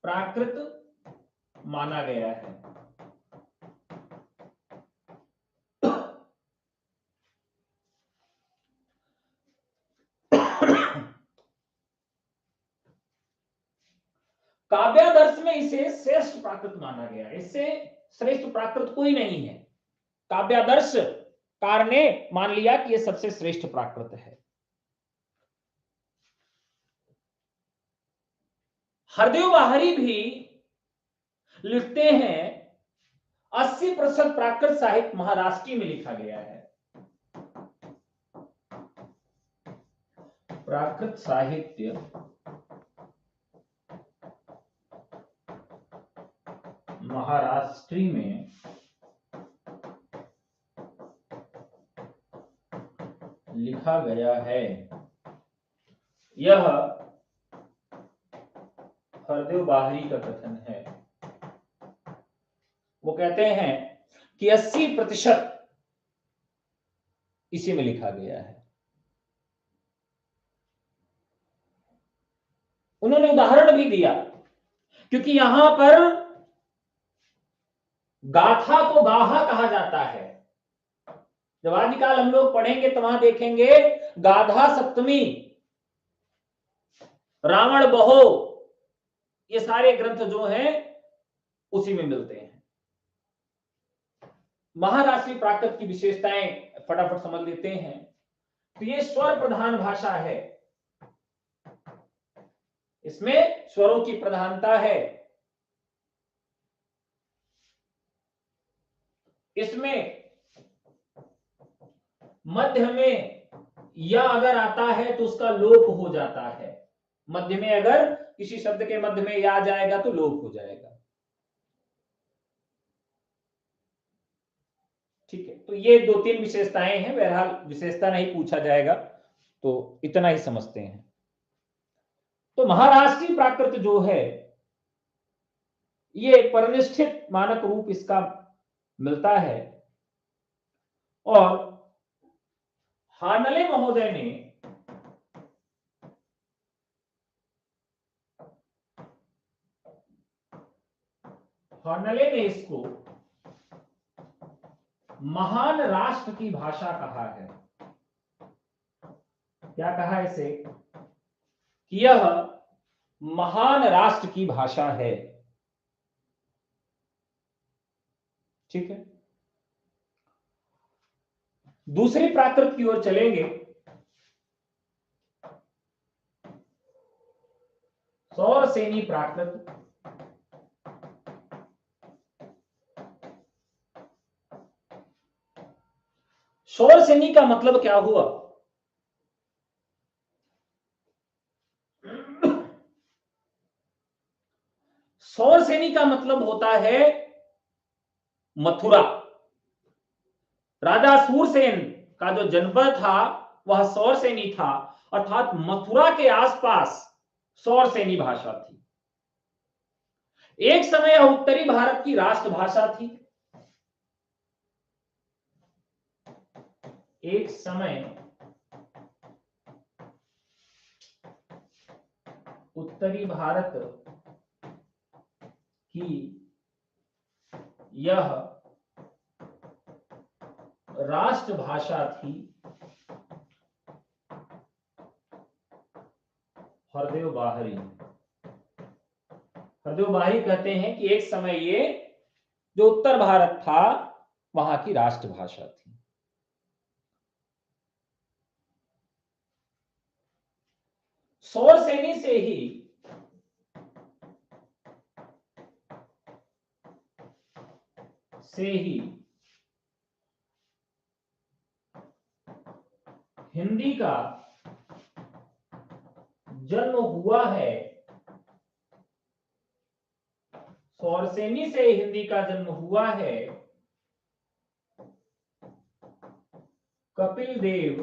प्राकृत माना गया है। काव्यादर्श में इसे श्रेष्ठ प्राकृत माना गया। इससे श्रेष्ठ प्राकृत कोई नहीं है। काव्यादर्श कार ने मान लिया कि यह सबसे श्रेष्ठ प्राकृत है। हरदेव बाहरी भी लिखते हैं 80% प्राकृत साहित्य महाराष्ट्री में लिखा गया है। प्राकृत साहित्य महाराष्ट्री में लिखा गया है। यह हरदेव बाहरी का कथन है। वो कहते हैं कि 80% इसी में लिखा गया है। उन्होंने उदाहरण भी दिया, क्योंकि यहां पर गाथा को गाहा कहा जाता है। जब आदिकाल हम लोग पढ़ेंगे तो वहां देखेंगे गाधा सप्तमी, रावण बहो, ये सारे ग्रंथ जो हैं उसी में मिलते हैं। महाराष्ट्रीय प्राकृत की विशेषताएं फटाफट समझ लेते हैं। तो ये स्वर प्रधान भाषा है, इसमें स्वरों की प्रधानता है। इसमें मध्य में या अगर आता है तो उसका लोप हो जाता है। मध्य में अगर किसी शब्द के मध्य में या जाएगा तो लोप हो जाएगा। ठीक है, तो ये 2-3 विशेषताएं हैं। बहरहाल विशेषता नहीं पूछा जाएगा तो इतना ही समझते हैं। तो महाराष्ट्रीय प्राकृत जो है ये परिनिष्ठित मानक रूप इसका मिलता है। और हानले महोदय ने इसको महान राष्ट्र की भाषा कहा है। क्या कहा इसे? कि यह महान राष्ट्र की भाषा है। ठीक है, दूसरी प्राकृत की ओर चलेंगे। सौरसेनी प्राकृत। सौरसेनी का मतलब क्या हुआ? सौरसेनी का मतलब होता है मथुरा। राजा सूरसेन का जो जनपद था वह सौरसेनी था, अर्थात मथुरा के आसपास सौरसेनी भाषा थी। एक समय यह उत्तरी भारत की राष्ट्रभाषा थी। एक समय उत्तरी भारत की यह राष्ट्रभाषा थी। हरदेव बाहरी कहते हैं कि एक समय ये जो उत्तर भारत था वहां की राष्ट्रभाषा थी। सौरसेनी से ही हिंदी का जन्म हुआ है। सौरसेनी से हिंदी का जन्म हुआ है। कपिल देव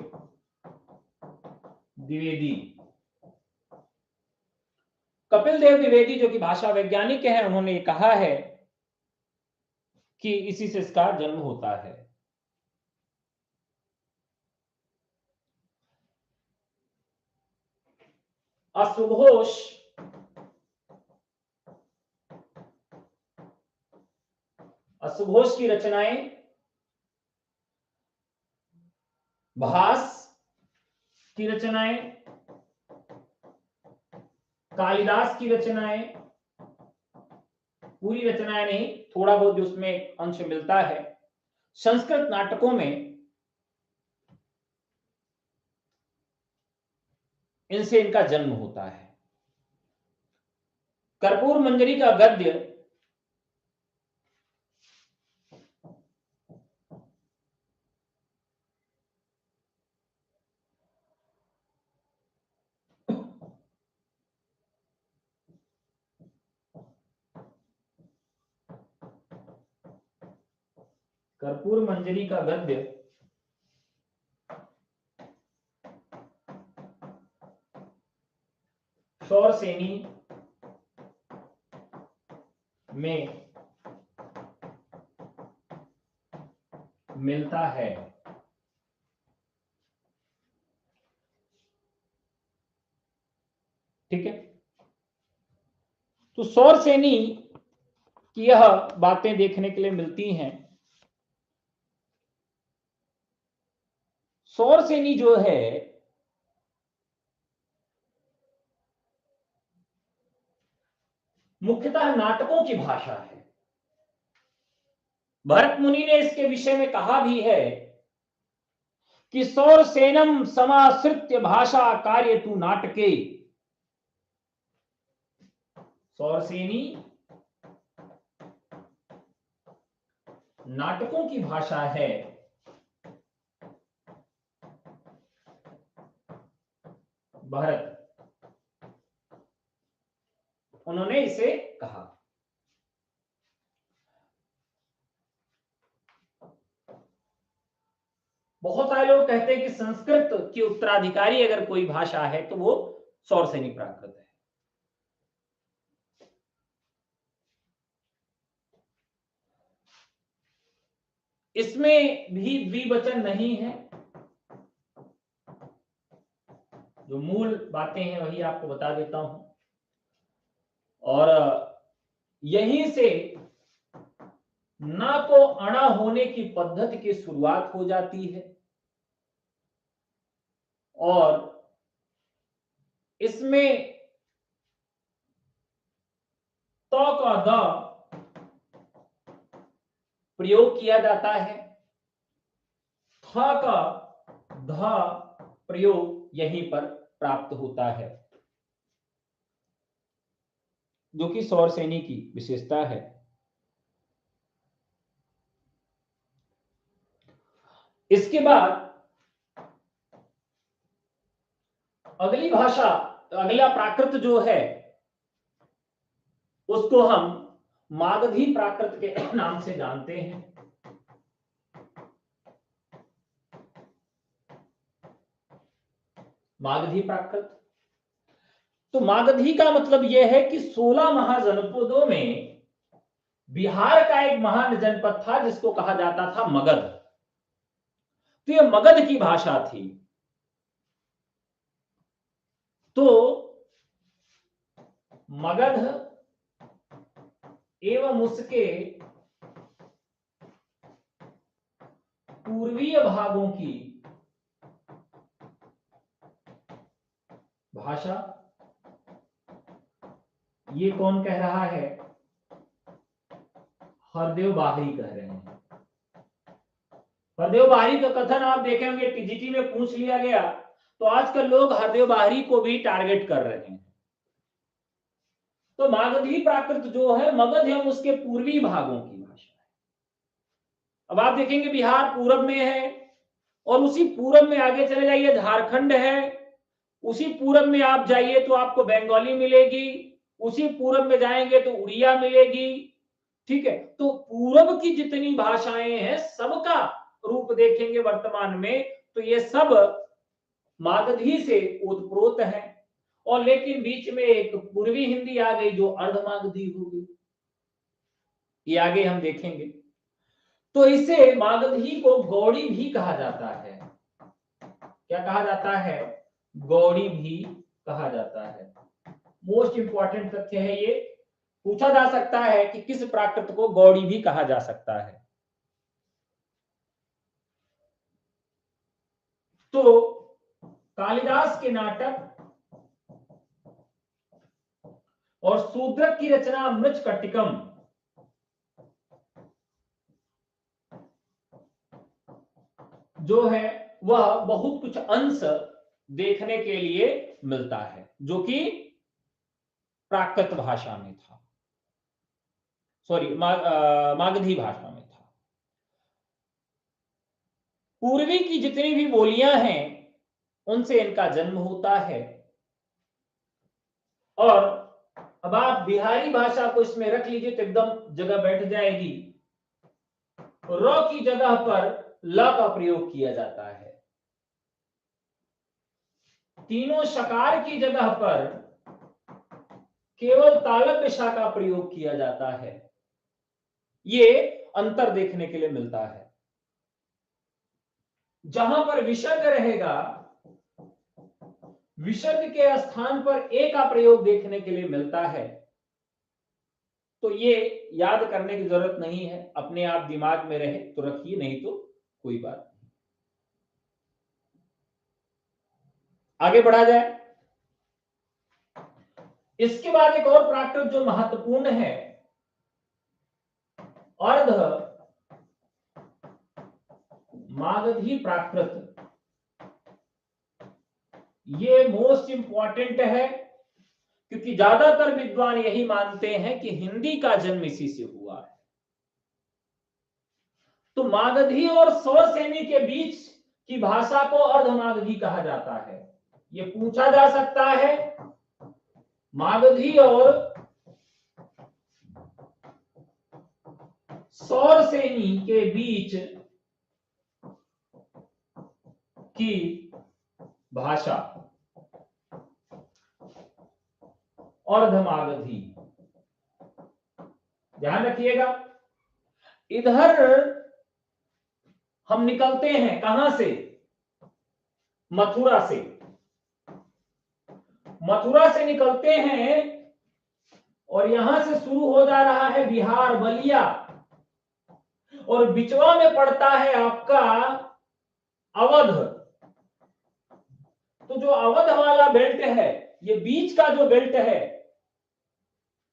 द्विवेदी। कपिल देव द्विवेदी जो कि भाषा वैज्ञानिक हैं, उन्होंने ये कहा है कि इसी से इसका जन्म होता है। असुघोष की रचनाएं, भास की रचनाएं, कालिदास की रचनाएं, पूरी रचनाएं नहीं, थोड़ा बहुत जो उसमें अंश मिलता है, संस्कृत नाटकों में इनसे इनका जन्म होता है। कर्पूर मंजरी का गद्य सौरसेनी में मिलता है। ठीक है, तो सौरसेनी की यह बातें देखने के लिए मिलती हैं। सौरसेनी जो है मुख्यतः नाटकों की भाषा है। भरत मुनि ने इसके विषय में कहा भी है कि सौरसेनम समाश्रित्य भाषा कार्य तु नाटके। सौरसेनी नाटकों की भाषा है। भरत, उन्होंने इसे कहा। बहुत सारे लोग कहते हैं कि संस्कृत की उत्तराधिकारी अगर कोई भाषा है तो वो सौरसेनी प्राकृत है। इसमें भी द्विवचन नहीं है। जो मूल बातें हैं वही आपको बता देता हूं, और यहीं से ना को अणा होने की पद्धति की शुरुआत हो जाती है, और इसमें तो का द प्रयोग किया जाता है, थ का ध प्रयोग यहीं पर प्राप्त होता है, जो कि सौरसेनी की विशेषता है। इसके बाद अगली भाषा, अगला प्राकृत जो है उसको हम मागधी प्राकृत के नाम से जानते हैं। मागधी प्राकृत, तो मागधी का मतलब यह है कि 16 महाजनपदों में बिहार का एक महान जनपद था जिसको कहा जाता था मगध। तो यह मगध की भाषा थी। तो मगध एवं उसके पूर्वीय भागों की भाषा, ये कौन कह रहा है? हरदेव बाहरी कह रहे हैं। हरदेव बाहरी का कथन आप देखेंगे टीजीटी में पूछ लिया गया, तो आजकल लोग हरदेव बाहरी को भी टारगेट कर रहे हैं। तो मागधी प्राकृत जो है मगध एवं उसके पूर्वी भागों की भाषा है। अब आप देखेंगे बिहार पूरब में है, और उसी पूरब में आगे चले जाइए झारखंड है, उसी पूरब में आप जाइए तो आपको बंगाली मिलेगी, उसी पूरब में जाएंगे तो उड़िया मिलेगी। ठीक है, तो पूरब की जितनी भाषाएं हैं सबका रूप देखेंगे वर्तमान में, तो ये सब मागधी से ओतप्रोत है। और लेकिन बीच में एक पूर्वी हिंदी आ गई जो अर्धमागधी हो गई, ये आगे हम देखेंगे। तो इसे मागधी को गौड़ी भी कहा जाता है। क्या कहा जाता है? गौड़ी भी कहा जाता है। मोस्ट इंपॉर्टेंट तथ्य है ये, पूछा जा सकता है कि किस प्राकृत को गौड़ी भी कहा जा सकता है। तो कालिदास के नाटक और शूद्रक की रचना मृच्छकटिकम जो है वह बहुत कुछ अंश देखने के लिए मिलता है जो कि प्राकृत भाषा में था, सॉरी मागधी भाषा में था। पूर्वी की जितनी भी बोलियां हैं उनसे इनका जन्म होता है। और अब आप बिहारी भाषा को इसमें रख लीजिए तो एकदम जगह बैठ जाएगी। र की जगह पर ल का प्रयोग किया जाता है। तीनों शकार की जगह पर केवल तालव्य श का प्रयोग किया जाता है। ये अंतर देखने के लिए मिलता है। जहां पर विसर्ग रहेगा, विसर्ग के स्थान पर ए का प्रयोग देखने के लिए मिलता है। तो ये याद करने की जरूरत नहीं है, अपने आप दिमाग में रहे तो रखिए, नहीं तो कोई बात नहीं। आगे बढ़ा जाए। इसके बाद एक और प्राकृत जो महत्वपूर्ण है, अर्ध मागधी प्राकृत। ये मोस्ट इंपॉर्टेंट है क्योंकि ज्यादातर विद्वान यही मानते हैं कि हिंदी का जन्म इसी से हुआ है। तो मागधी और सौरसेनी के बीच की भाषा को अर्धमागधी कहा जाता है। ये पूछा जा सकता है मागधी और सौरसेनी के बीच की भाषा अर्धमागधी। ध्यान रखिएगा, इधर हम निकलते हैं कहां से? मथुरा से। मथुरा से निकलते हैं और यहां से शुरू हो जा रहा है बिहार बलिया, और बिचवा में पड़ता है आपका अवध। तो जो अवध वाला बेल्ट है, ये बीच का जो बेल्ट है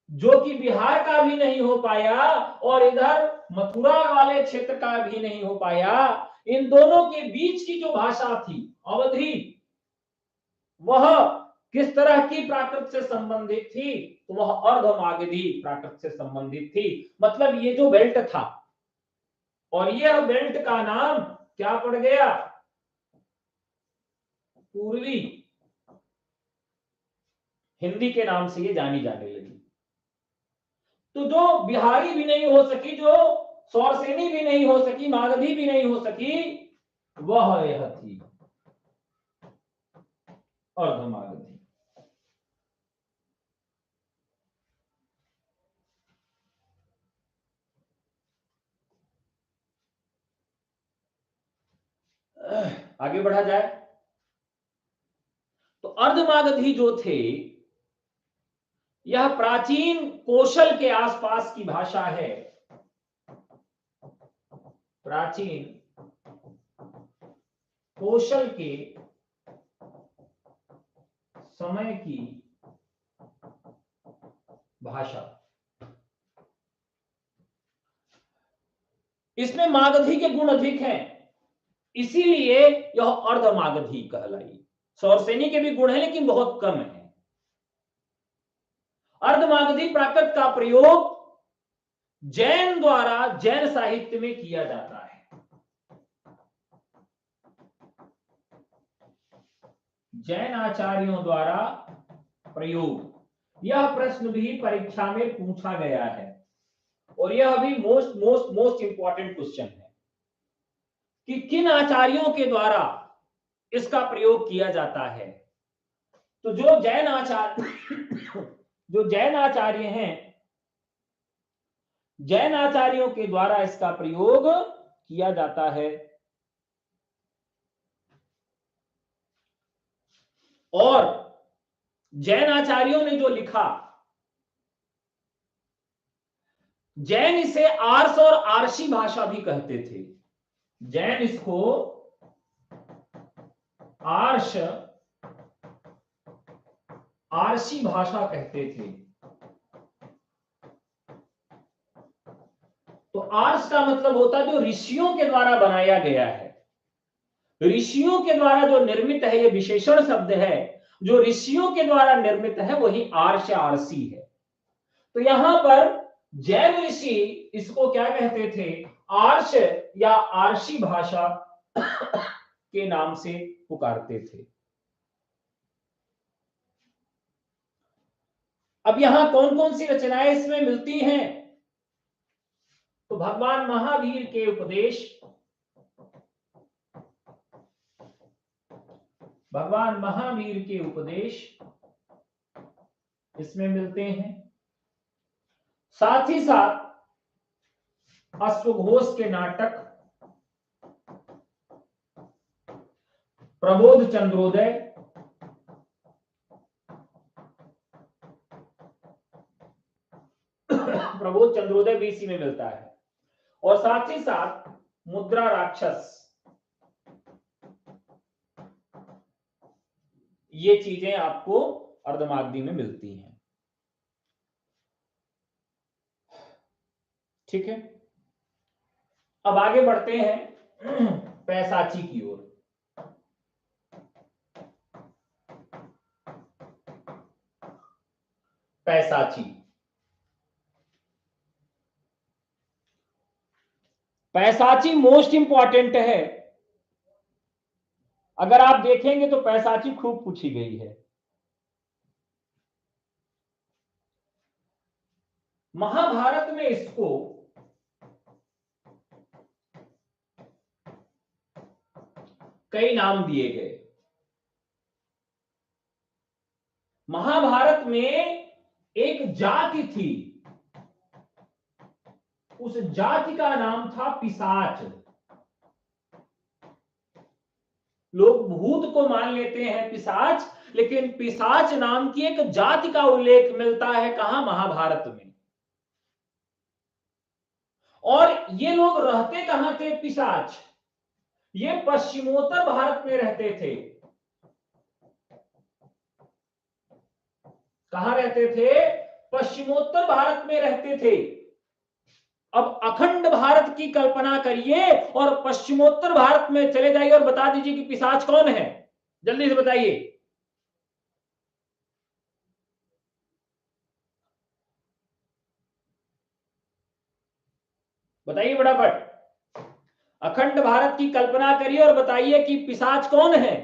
जो कि बिहार का भी नहीं हो पाया और इधर मथुरा वाले क्षेत्र का भी नहीं हो पाया, इन दोनों के बीच की जो भाषा थी अवधी, वह किस तरह की प्राकृत से संबंधित थी? तो वह अर्धमागधी प्राकृत से संबंधित थी। मतलब ये जो बेल्ट था, और यह बेल्ट का नाम क्या पड़ गया? पूर्वी हिंदी के नाम से ये जानी जाने लगी। तो जो बिहारी भी नहीं हो सकी, जो सौरसेनी भी नहीं हो सकी, मागधी भी नहीं हो सकी, वह यह थी अर्धमागधी। आगे बढ़ा जाए तो अर्धमागधी जो थे, यह प्राचीन कौशल के आसपास की भाषा है। प्राचीन कौशल के समय की भाषा। इसमें मागधी के गुण अधिक हैं, इसीलिए यह अर्धमागधी कहलाई। सौरसेनी के भी गुण हैं लेकिन बहुत कम है। अर्धमागधी प्राकृत का प्रयोग जैन द्वारा जैन साहित्य में किया जाता है। जैन आचार्यों द्वारा प्रयोग। यह प्रश्न भी परीक्षा में पूछा गया है और यह भी मोस्ट इंपॉर्टेंट क्वेश्चन है कि किन आचार्यों के द्वारा इसका प्रयोग किया जाता है। तो जो जैन आचार्य हैं, जैन आचार्यों के द्वारा इसका प्रयोग किया जाता है। और जैन आचार्यों ने जो लिखा, जैन इसे आर्ष और आरसी भाषा भी कहते थे। जैन इसको आर्ष आरसी भाषा कहते थे। तो आर्ष का मतलब होता है जो ऋषियों के द्वारा बनाया गया है, ऋषियों के द्वारा जो निर्मित है, ये विशेषण शब्द है, जो ऋषियों के द्वारा निर्मित है वही आर्ष या आरसी है। तो यहां पर जैन ऋषि इसको क्या कहते थे, आर्ष या आरसी भाषा के नाम से पुकारते थे। अब यहां कौन कौन सी रचनाएं इसमें मिलती हैं, तो भगवान महावीर के उपदेश, भगवान महावीर के उपदेश इसमें मिलते हैं। साथ ही साथ अश्वघोष के नाटक, प्रबोध चंद्रोदय, प्रबोध चंद्रोदय भी इसी में मिलता है। और साथ ही साथ मुद्रा राक्षस, ये चीजें आपको अर्धमागधी में मिलती हैं। ठीक है, अब आगे बढ़ते हैं पैसाची की ओर। पैसाची, पैसाची मोस्ट इंपॉर्टेंट है। अगर आप देखेंगे तो पैसाची खूब पूछी गई है। महाभारत में इसको कई नाम दिए गए। महाभारत में एक जाति थी, उस जाति का नाम था पिशाच। लोग भूत को मान लेते हैं पिशाच, लेकिन पिशाच नाम की एक जाति का उल्लेख मिलता है कहां, महाभारत में। और ये लोग रहते कहां थे पिशाच, ये पश्चिमोत्तर भारत में रहते थे। कहां रहते थे, पश्चिमोत्तर भारत में रहते थे। अब अखंड भारत की कल्पना करिए और पश्चिमोत्तर भारत में चले जाइए और बता दीजिए कि पिशाच कौन है, जल्दी से बताइए। बताइए फटाफट, अखंड भारत की कल्पना करिए और बताइए कि पिशाच कौन है।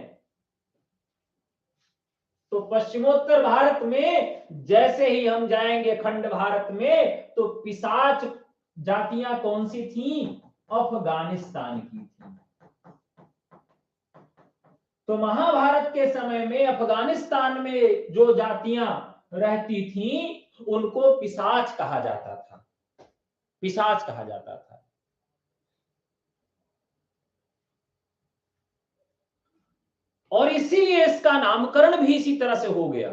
तो पश्चिमोत्तर भारत में जैसे ही हम जाएंगे खंड भारत में, तो पिशाच जातियां कौन सी थी? अफगानिस्तान की थी। तो महाभारत के समय में अफगानिस्तान में जो जातियां रहती थीं, उनको पिशाच कहा जाता था, पिशाच कहा जाता था। और इसीलिए इसका नामकरण भी इसी तरह से हो गया,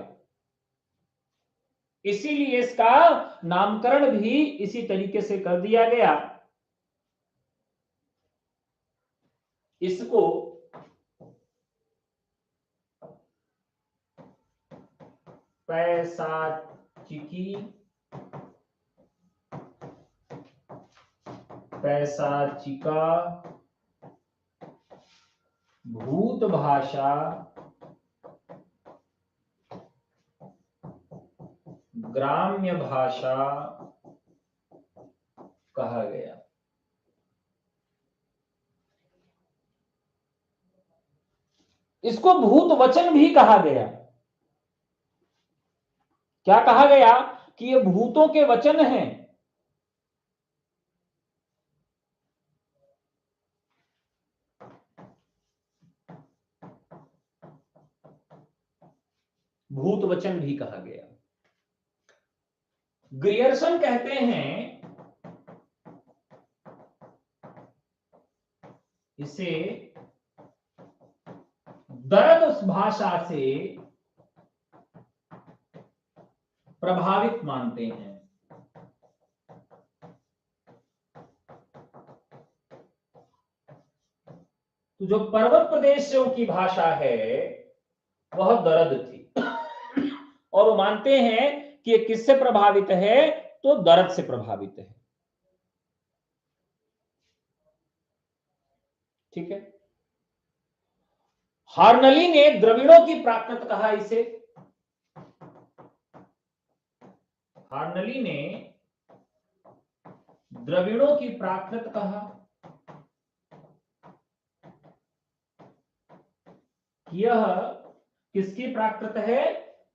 इसीलिए इसका नामकरण भी इसी तरीके से कर दिया गया। इसको पैसाचिकी, पैसाचिका, भूत भाषा, ग्राम्य भाषा कहा गया। इसको भूत वचन भी कहा गया। क्या कहा गया? कि ये भूतों के वचन हैं। भूत वचन भी कहा गया। ग्रियर्सन कहते हैं इसे दर्द उस भाषा से प्रभावित मानते हैं। तो जो पर्वत प्रदेशों की भाषा है वह दर्द थी और वो मानते हैं कि ये किससे प्रभावित है? तो दर्द से प्रभावित है। ठीक है। हार्नली ने द्रविड़ों की प्राकृत कहा इसे। हार्नली ने द्रविड़ों की प्राकृत कहा। यह किसकी प्राकृत है?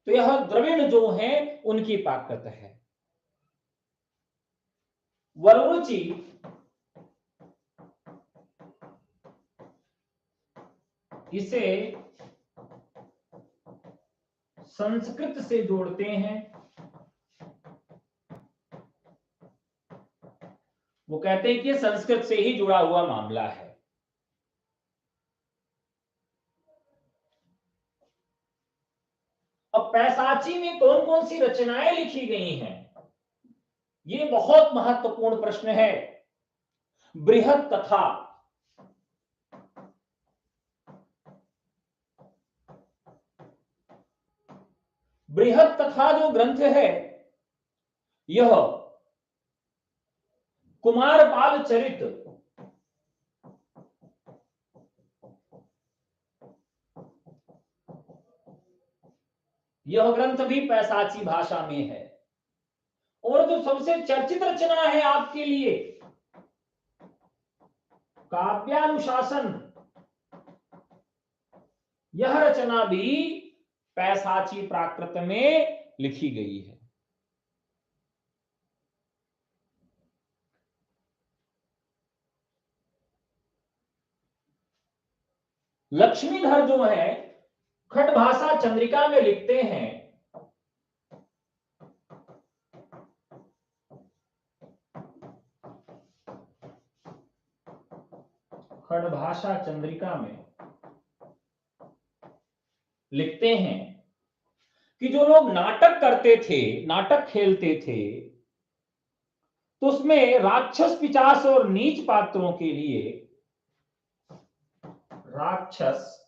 तो यह द्रविड़ जो हैं उनकी प्राकृत है। वरुचि इसे संस्कृत से जोड़ते हैं। वो कहते हैं कि संस्कृत से ही जुड़ा हुआ मामला है। अब पैसाची में कौन कौन सी रचनाएं लिखी गई हैं, ये बहुत महत्वपूर्ण प्रश्न है। बृहत कथा, बृहत कथा जो ग्रंथ है यह कुमारपाल चरित, यह ग्रंथ भी पैसाची भाषा में है। और जो सबसे चर्चित रचना है आपके लिए, काव्यानुशासन, यह रचना भी पैसाची प्राकृत में लिखी गई है। लक्ष्मीधर जो है खटभाषा चंद्रिका में लिखते हैं, खटभाषा चंद्रिका में लिखते हैं कि जो लोग नाटक करते थे, नाटक खेलते थे, तो उसमें राक्षस, पिशाच और नीच पात्रों के लिए, राक्षस,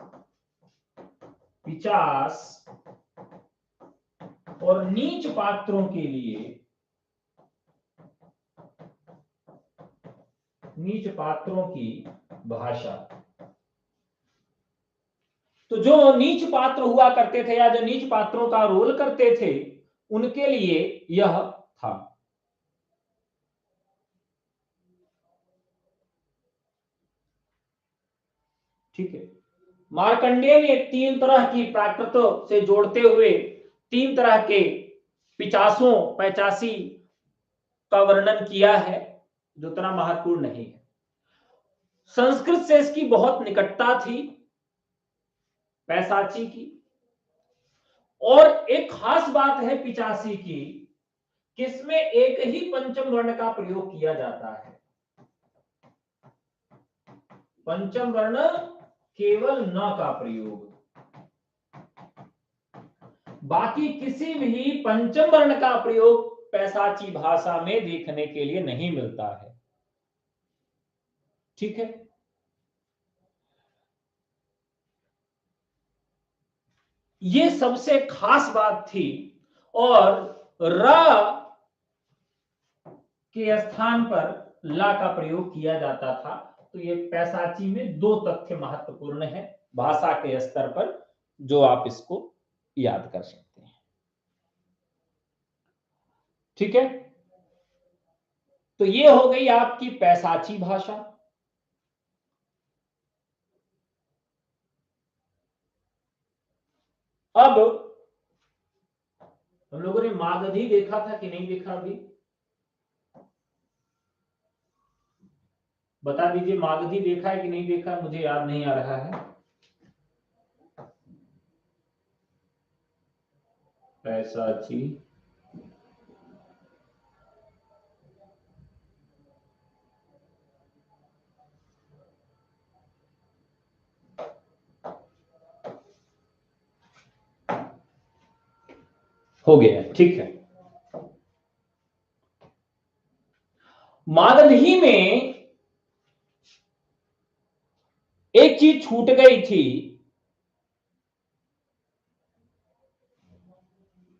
पिशाच और नीच पात्रों के लिए, नीच पात्रों की भाषा, तो जो नीच पात्र हुआ करते थे या जो नीच पात्रों का रोल करते थे उनके लिए यह था। ठीक है। मार्कंडेय ने 3 तरह की प्राकृतों से जोड़ते हुए 3 तरह के पिचासों 85 का वर्णन किया है, जो उतना महत्वपूर्ण नहीं है। संस्कृत से इसकी बहुत निकटता थी पैसाची की, और एक खास बात है पिचासी की कि इसमें एक ही पंचम वर्ण का प्रयोग किया जाता है। पंचम वर्ण केवल न का प्रयोग, बाकी किसी भी पंचम वर्ण का प्रयोग पैसाची भाषा में देखने के लिए नहीं मिलता है। ठीक है, ये सबसे खास बात थी। और र के स्थान पर ला का प्रयोग किया जाता था। तो ये पैसाची में 2 तथ्य महत्वपूर्ण है भाषा के स्तर पर, जो आप इसको याद कर सकते हैं। ठीक है, तो ये हो गई आपकी पैसाची भाषा। अब हम लोगों ने मागधी देखा था कि नहीं देखा? अभी बता दीजिए, मागधी देखा है कि नहीं देखा? मुझे याद नहीं आ रहा है। पैसाची हो गया, ठीक है। मागधी में एक चीज छूट गई थी,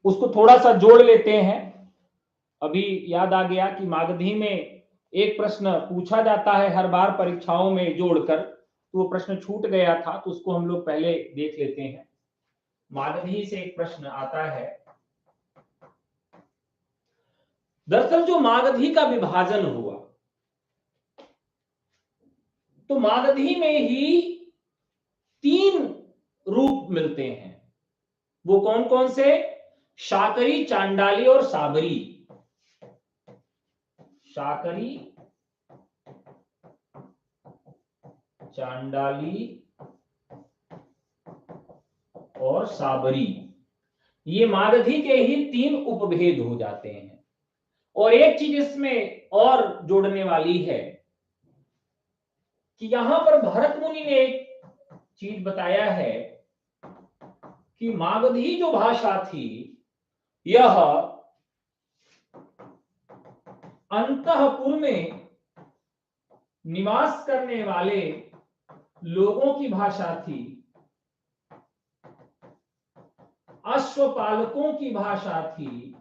उसको थोड़ा सा जोड़ लेते हैं। अभी याद आ गया कि मागधी में एक प्रश्न पूछा जाता है हर बार परीक्षाओं में जोड़कर, तो वो प्रश्न छूट गया था, तो उसको हम लोग पहले देख लेते हैं। मागधी से एक प्रश्न आता है। दरअसल जो मागधी का विभाजन हुआ, तो मागधी में ही 3 रूप मिलते हैं। वो कौन कौन से? शाकरी, चांडाली और साबरी। शाकरी, चांडाली और साबरी, ये मागधी के ही 3 उपभेद हो जाते हैं। और एक चीज इसमें और जोड़ने वाली है कि यहां पर भरत मुनि ने एक चीज बताया है कि मागधी जो भाषा थी, यह अंतःपुर में निवास करने वाले लोगों की भाषा थी, अश्वपालकों की भाषा थी,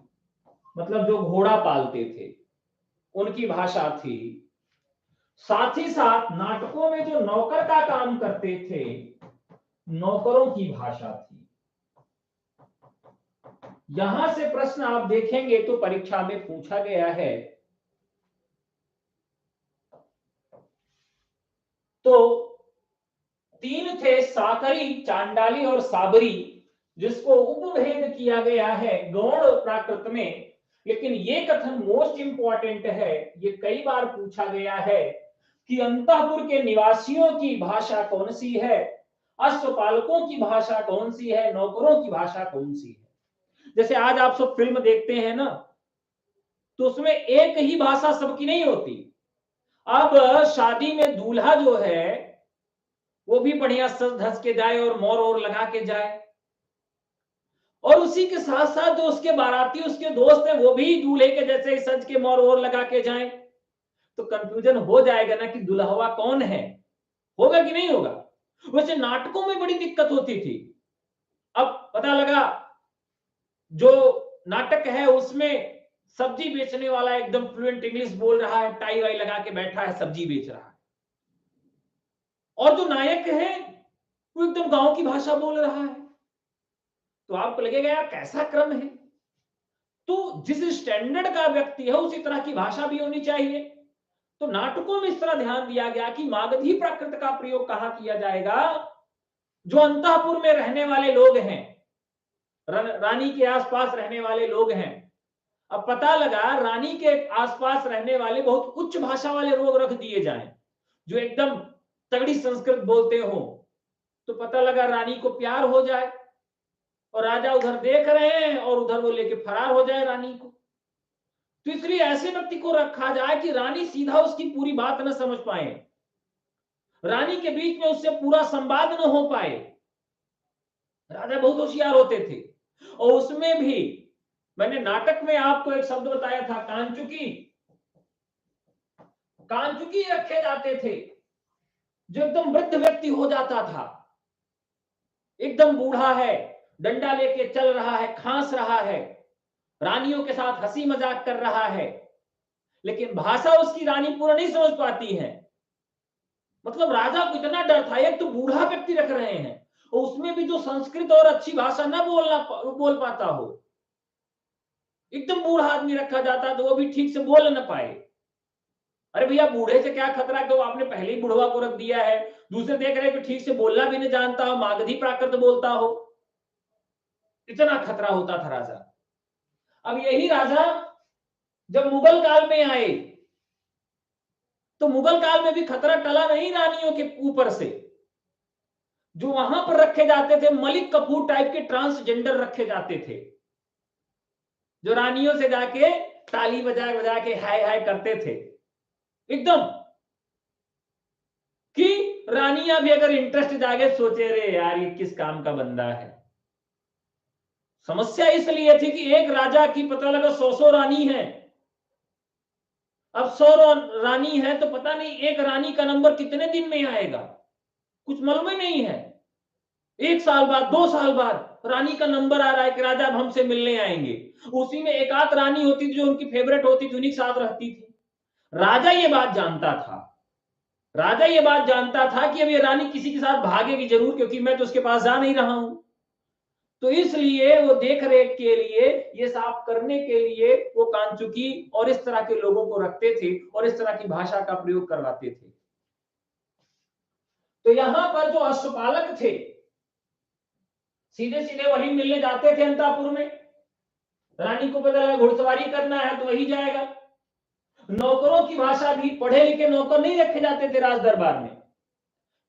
मतलब जो घोड़ा पालते थे उनकी भाषा थी, साथ ही साथ नाटकों में जो नौकर का काम करते थे नौकरों की भाषा थी। यहां से प्रश्न आप देखेंगे तो परीक्षा में पूछा गया है। तो 3 थे, साकरी, चांडाली और साबरी, जिसको उपभेद किया गया है गौड़ प्राकृत में। लेकिन ये कथन मोस्ट इंपॉर्टेंट है, ये कई बार पूछा गया है कि अंतःपुर के निवासियों की भाषा कौन सी है, अश्वपालकों की भाषा कौन सी है, नौकरों की भाषा कौन सी है। जैसे आज आप सब फिल्म देखते हैं ना, तो उसमें एक ही भाषा सबकी नहीं होती। अब शादी में दूल्हा जो है वो भी बढ़िया सज धज के जाए और मोर और लगा के जाए, और उसी के साथ साथ जो उसके बाराती उसके दोस्त हैं वो भी दूल्हे के जैसे ही सज के मोर और लगा के जाएं, तो कंफ्यूजन हो जाएगा ना कि दुल्हवा कौन है। होगा कि नहीं होगा? वैसे नाटकों में बड़ी दिक्कत होती थी। अब पता लगा जो नाटक है उसमें सब्जी बेचने वाला एकदम फ्लुएंट इंग्लिश बोल रहा है, टाई वाई लगा के बैठा है, सब्जी बेच रहा है, और जो नायक है वो एकदम गांव की भाषा बोल रहा है। तो आपको लगेगा यार कैसा क्रम है। तो जिस स्टैंडर्ड का व्यक्ति है उसी तरह की भाषा भी होनी चाहिए। तो नाटकों में इस तरह ध्यान दिया गया कि मागधी प्राकृत का प्रयोग कहां किया जाएगा? जो अंतःपुर में रहने वाले लोग हैं, रानी के आसपास रहने वाले लोग हैं, अब पता लगा रानी के आसपास रहने वाले बहुत उच्च भाषा वाले लोग रख दिए जाएं, जो एकदम तगड़ी संस्कृत बोलते हो, तो पता लगा रानी को प्यार हो जाए और राजा उधर देख रहे हैं और उधर वो लेके फरार हो जाए रानी को। तो इसलिए ऐसे व्यक्ति को रखा जाए कि रानी सीधा उसकी पूरी बात न समझ पाए, रानी के बीच में उससे पूरा संवाद न हो पाए। राजा बहुत होशियार होते थे, और उसमें भी मैंने नाटक में आपको एक शब्द बताया था, कांचुकी। कांचुकी रखे जाते थे, जो एकदम वृद्ध व्यक्ति हो जाता था, एकदम बूढ़ा है, डंडा लेके चल रहा है, खांस रहा है, रानियों के साथ हंसी मजाक कर रहा है, लेकिन भाषा उसकी रानी पूरा नहीं समझ पाती है। मतलब राजा को इतना डर था, एक तो बूढ़ा व्यक्ति रख रहे हैं और उसमें भी जो संस्कृत और अच्छी भाषा ना बोल पाता हो, एकदम बूढ़ा आदमी रखा जाता तो वो भी ठीक से बोल न पाए। अरे भैया बूढ़े से क्या खतरा, कि आपने पहले ही बुढ़वा को रख दिया है, दूसरे देख रहे कि ठीक से बोलना भी नहीं जानता हो, मागधी प्राकृत बोलता हो, इतना खतरा होता था राजा। अब यही राजा जब मुगल काल में आए तो मुगल काल में भी खतरा टला नहीं रानियों के ऊपर से। जो वहां पर रखे जाते थे मलिक कपूर टाइप के ट्रांसजेंडर रखे जाते थे, जो रानियों से जाके ताली बजा बजा के हाय हाय करते थे, एकदम कि रानियां भी अगर इंटरेस्ट जागे सोचे रे यार ये किस काम का बंदा है। समस्या इसलिए थी कि एक राजा की पता लगा 100 रानी है। अब 100 रानी है तो पता नहीं एक रानी का नंबर कितने दिन में आएगा, कुछ मालूम ही नहीं है। 1 साल बाद 2 साल बाद रानी का नंबर आ रहा है कि राजा अब हमसे मिलने आएंगे। उसी में एक आध रानी होती थी जो उनकी फेवरेट होती थी, उन्हीं के साथ रहती थी। राजा ये बात जानता था, राजा ये बात जानता था कि अब ये रानी किसी के साथ भागेगी जरूर, क्योंकि मैं तो उसके पास जा नहीं रहा हूं। तो इसलिए वो देख रेख के लिए, ये साफ करने के लिए वो कांचुकी और इस तरह के लोगों को रखते थे और इस तरह की भाषा का प्रयोग करवाते थे। तो यहां पर जो अश्वपालक थे सीधे सीधे वही मिलने जाते थे अंतापुर में। रानी को पता लगा घुड़सवारी करना है तो वही जाएगा। नौकरों की भाषा भी, पढ़े लिखे नौकर नहीं रखे जाते थे राज दरबार में।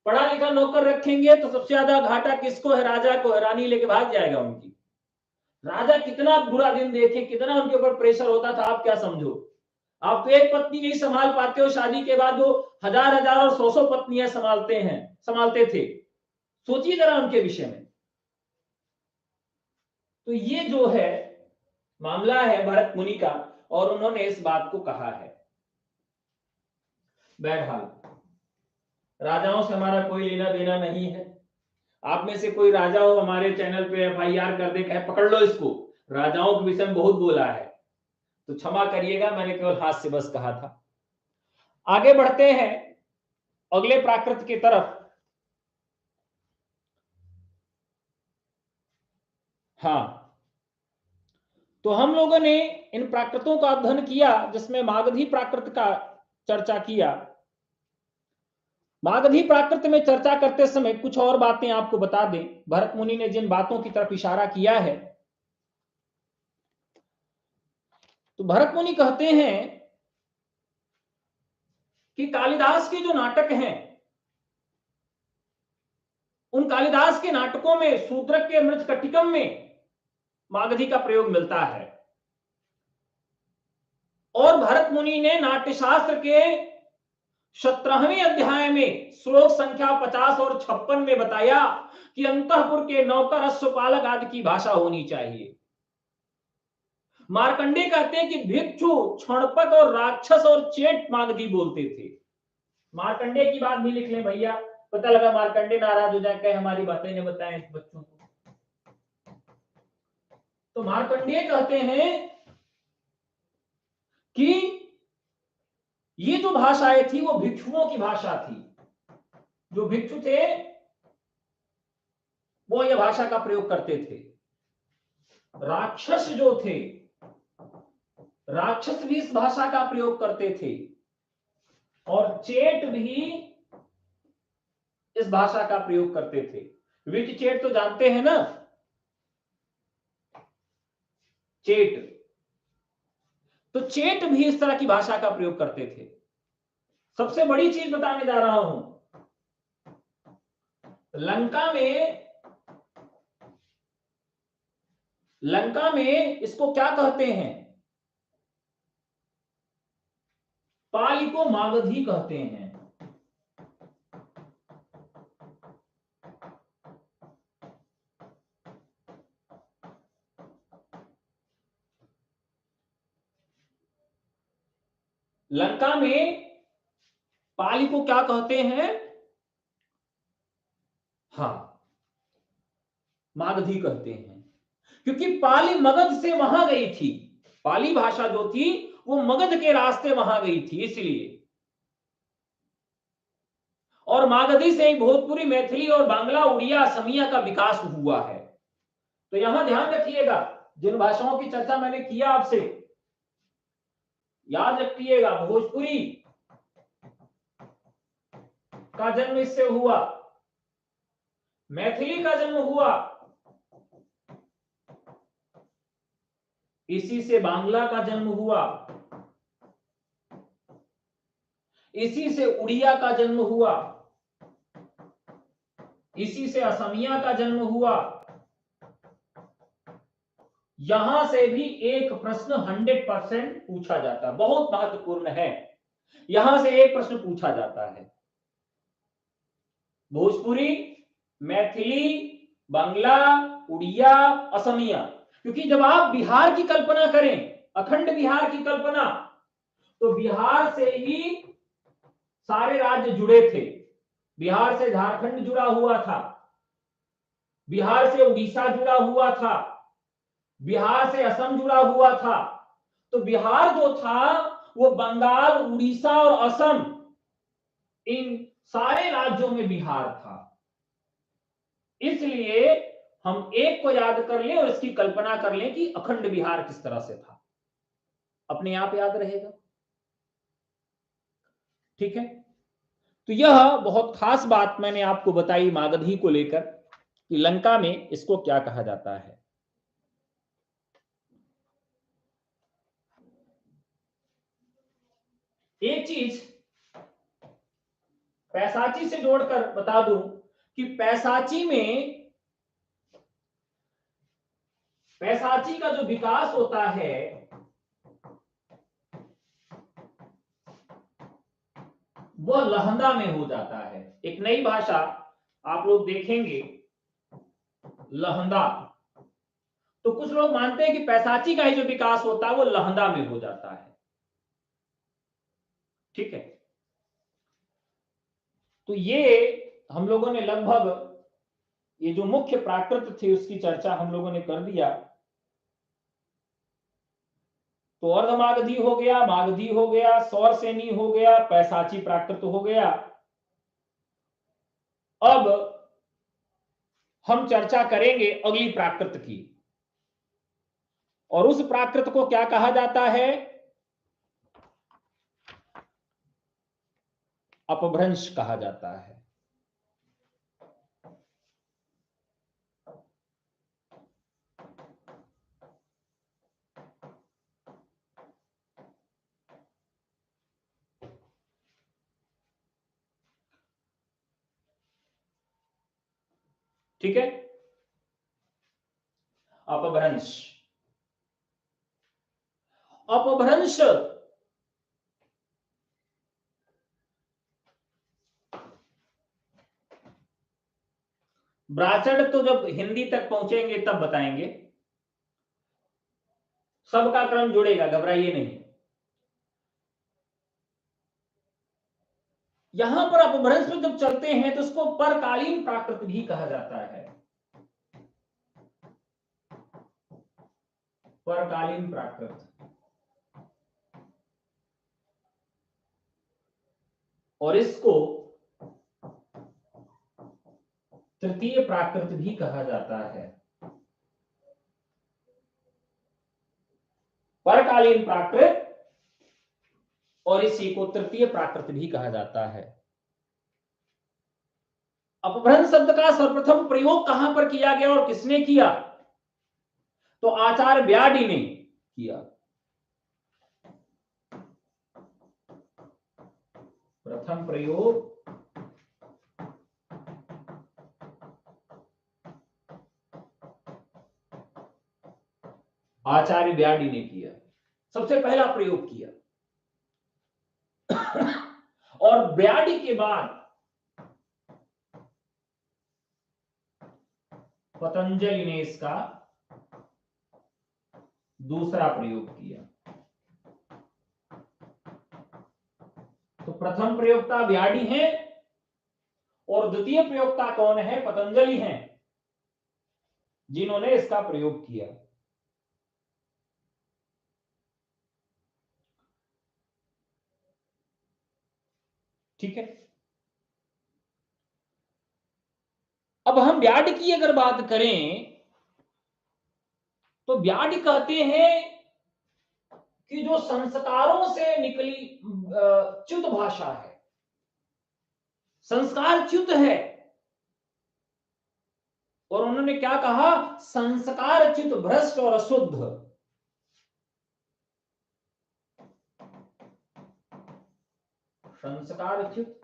पढ़ा लिखा नौकर रखेंगे तो सबसे ज्यादा घाटा किसको है, राजा को है, रानी लेके भाग जाएगा उनकी। राजा कितना बुरा दिन देखे, कितना उनके ऊपर प्रेशर होता था, आप क्या समझो। आप तो एक पत्नी नहीं संभाल पाते हो, शादी के बाद वो हजार हजार और 100 पत्नियां संभालते थे। सोचिए जरा उनके विषय में। तो ये जो है मामला है भरत मुनि का, और उन्होंने इस बात को कहा है। बहरहाल राजाओं से हमारा कोई लेना देना नहीं है। आप में से कोई राजा हो हमारे चैनल पे FIR कर दे, कहे पकड़ लो इसको, राजाओं के विषय में बहुत बोला है, तो क्षमा करिएगा, मैंने केवल हाथ से बस कहा था। आगे बढ़ते हैं अगले प्राकृत की तरफ। हाँ, तो हम लोगों ने इन प्राकृतों का अध्ययन किया जिसमें मागधी प्राकृत का चर्चा किया। मागधी प्राकृत में चर्चा करते समय कुछ और बातें आपको बता दें। भरत मुनि ने जिन बातों की तरफ इशारा किया है, तो भरत मुनि कहते हैं कि कालिदास के जो नाटक हैं, उन कालिदास के नाटकों में शूद्रक के मृच्छकटिकम में मागधी का प्रयोग मिलता है। और भरत मुनि ने नाट्यशास्त्र के 17वें अध्याय में श्लोक संख्या 50 और 56 में बताया कि अंतःपुर के नौकर अश्वपालक आदि की भाषा होनी चाहिए। मार्कंडे कहते हैं कि भिक्षु, क्षणपक और राक्षस और चेट मागधी बोलते थे। मार्कंडे की बात भी लिख लें भैया, पता लगा मार्कंडे नाराज हो जाए, हमारी बातें ने बताएं बच्चों को। तो मार्कंडे कहते हैं कि ये जो भाषाएं थी वो भिक्षुओं की भाषा थी। जो भिक्षु थे वो ये भाषा का प्रयोग करते थे। राक्षस जो थे, राक्षस भी इस भाषा का प्रयोग करते थे, और चेट भी इस भाषा का प्रयोग करते थे। विच चेट तो जानते हैं ना, चेट। तो चेट भी इस तरह की भाषा का प्रयोग करते थे। सबसे बड़ी चीज बताने जा रहा हूं, लंका में इसको क्या कहते हैं, पाली को मागधी कहते हैं। लंका में पाली को क्या कहते हैं, हाँ मागधी कहते हैं, क्योंकि पाली मगध से वहां गई थी। पाली भाषा जो थी वो मगध के रास्ते वहां गई थी, इसलिए। और मागधी से ही भोजपुरी, मैथिली और बांग्ला, उड़िया, असमिया का विकास हुआ है। तो यहां ध्यान रखिएगा, जिन भाषाओं की चर्चा मैंने किया आपसे, याद रखिएगा, भोजपुरी का जन्म इससे हुआ, मैथिली का जन्म हुआ इसी से, बांग्ला का जन्म हुआ इसी से, उड़िया का जन्म हुआ इसी से, असमिया का जन्म हुआ। यहां से भी एक प्रश्न 100% पूछा जाता है, बहुत महत्वपूर्ण है। यहां से एक प्रश्न पूछा जाता है, भोजपुरी, मैथिली, बांग्ला, उड़िया, असमिया। क्योंकि जब आप बिहार की कल्पना करें, अखंड बिहार की कल्पना, तो बिहार से ही सारे राज्य जुड़े थे। बिहार से झारखंड जुड़ा हुआ था, बिहार से उड़ीसा जुड़ा हुआ था, बिहार से असम जुड़ा हुआ था। तो बिहार जो था वो बंगाल, उड़ीसा और असम, इन सारे राज्यों में बिहार था। इसलिए हम एक को याद कर लें और इसकी कल्पना कर लें कि अखंड बिहार किस तरह से था, अपने आप याद रहेगा। ठीक है, तो यह बहुत खास बात मैंने आपको बताई मागधी को लेकर, कि लंका में इसको क्या कहा जाता है। एक चीज पैसाची से जोड़कर बता दूं कि पैसाची का जो विकास होता है वह लहंदा में हो जाता है। एक नई भाषा आप लोग देखेंगे, लहंदा। तो कुछ लोग मानते हैं कि पैसाची का ही जो विकास होता है वो लहंदा में हो जाता है। ठीक है, तो ये हम लोगों ने लगभग ये जो मुख्य प्राकृत थे उसकी चर्चा हम लोगों ने कर दिया। तो अर्धमागधी हो गया, मागधी हो गया, सौरसेनी हो गया, पैसाची प्राकृत हो गया। अब हम चर्चा करेंगे अगली प्राकृत की, और उस प्राकृत को क्या कहा जाता है, अपभ्रंश कहा जाता है। ठीक है, अपभ्रंश। अपभ्रंश ब्राचड़ तो जब हिंदी तक पहुंचेंगे तब बताएंगे, सबका क्रम जुड़ेगा, घबराइए नहीं। यहां पर अपभ्रंश में जब चलते हैं तो उसको परकालीन प्राकृत भी कहा जाता है, परकालीन प्राकृत। और इसको तृतीय प्राकृत भी कहा जाता है। परकालीन प्राकृत और इसी को तृतीय प्राकृत भी कहा जाता है। अपभ्रंश शब्द का सर्वप्रथम प्रयोग कहां पर किया गया और किसने किया? तो आचार्य ब्याडी ने किया। प्रथम प्रयोग आचार्य ब्याडी ने किया, सबसे पहला प्रयोग किया। और ब्याडी के बाद पतंजलि ने इसका दूसरा प्रयोग किया। तो प्रथम प्रयोक्ता ब्याडी है और द्वितीय प्रयोक्ता कौन है? पतंजलि हैं, जिन्होंने इसका प्रयोग किया। ठीक है। अब हम ब्याड की अगर बात करें तो ब्याड कहते हैं कि जो संस्कारों से निकली च्युत भाषा है, संस्कार च्युत है। और उन्होंने क्या कहा? संस्कार च्युत, भ्रष्ट और अशुद्ध। संस्कार च्युत,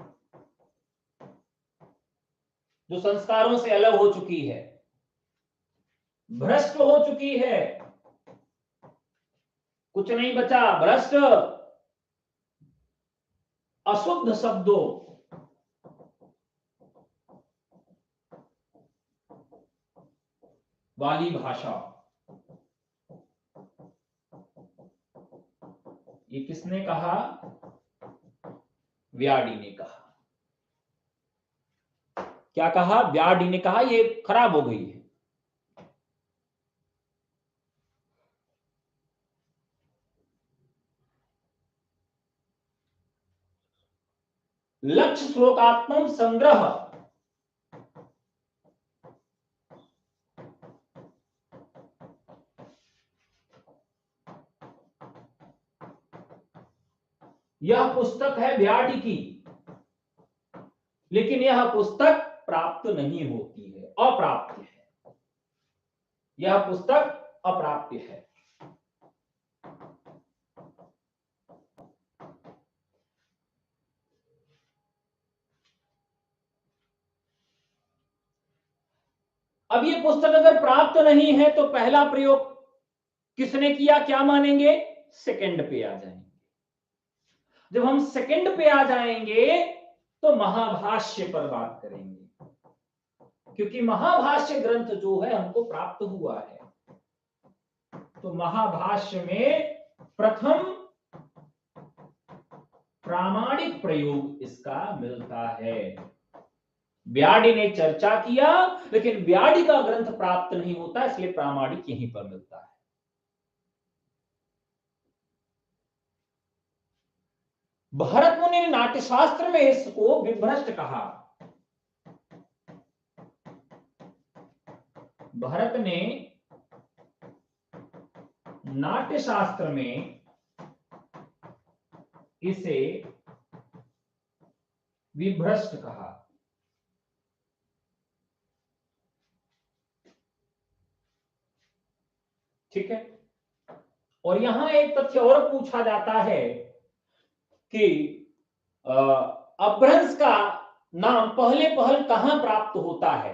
जो संस्कारों से अलग हो चुकी है, भ्रष्ट हो चुकी है, कुछ नहीं बचा, भ्रष्ट, अशुद्ध शब्दों वाली भाषा। ये किसने कहा? ब्याडी ने कहा। क्या कहा? ब्याडी ने कहा ये खराब हो गई है। लक्ष्य श्लोकात्मक संग्रह यह पुस्तक है ब्याडी की, लेकिन यह पुस्तक प्राप्त नहीं होती है, अप्राप्य है। यह पुस्तक अप्राप्य है। अब ये पुस्तक अगर प्राप्त नहीं है तो पहला प्रयोग किसने किया, क्या मानेंगे? सेकंड पे आ जाएंगे। जब हम सेकंड पे आ जाएंगे तो महाभाष्य पर बात करेंगे, क्योंकि महाभाष्य ग्रंथ जो है हमको प्राप्त हुआ है। तो महाभाष्य में प्रथम प्रामाणिक प्रयोग इसका मिलता है। ब्याडी ने चर्चा किया, लेकिन ब्याडी का ग्रंथ प्राप्त नहीं होता, इसलिए प्रामाणिक यहीं पर मिलता है। भरत मुनि ने नाट्यशास्त्र में इसको विभ्रष्ट कहा। भरत ने नाट्यशास्त्र में इसे विभ्रष्ट कहा। ठीक है। और यहां एक तथ्य और पूछा जाता है कि अपभ्रंश का नाम पहले पहल कहां प्राप्त होता है?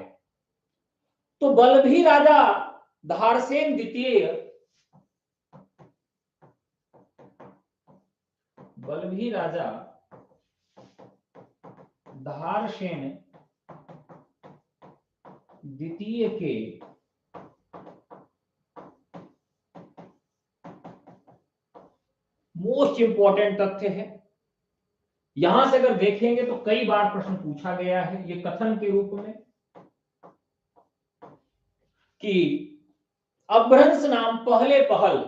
तो बलभी राजा धारसेन द्वितीय, बलभी राजा धारसेन द्वितीय के मोस्ट इंपॉर्टेंट तथ्य है। यहां से अगर देखेंगे तो कई बार प्रश्न पूछा गया है ये कथन के रूप में कि अपभ्रंश नाम पहले पहल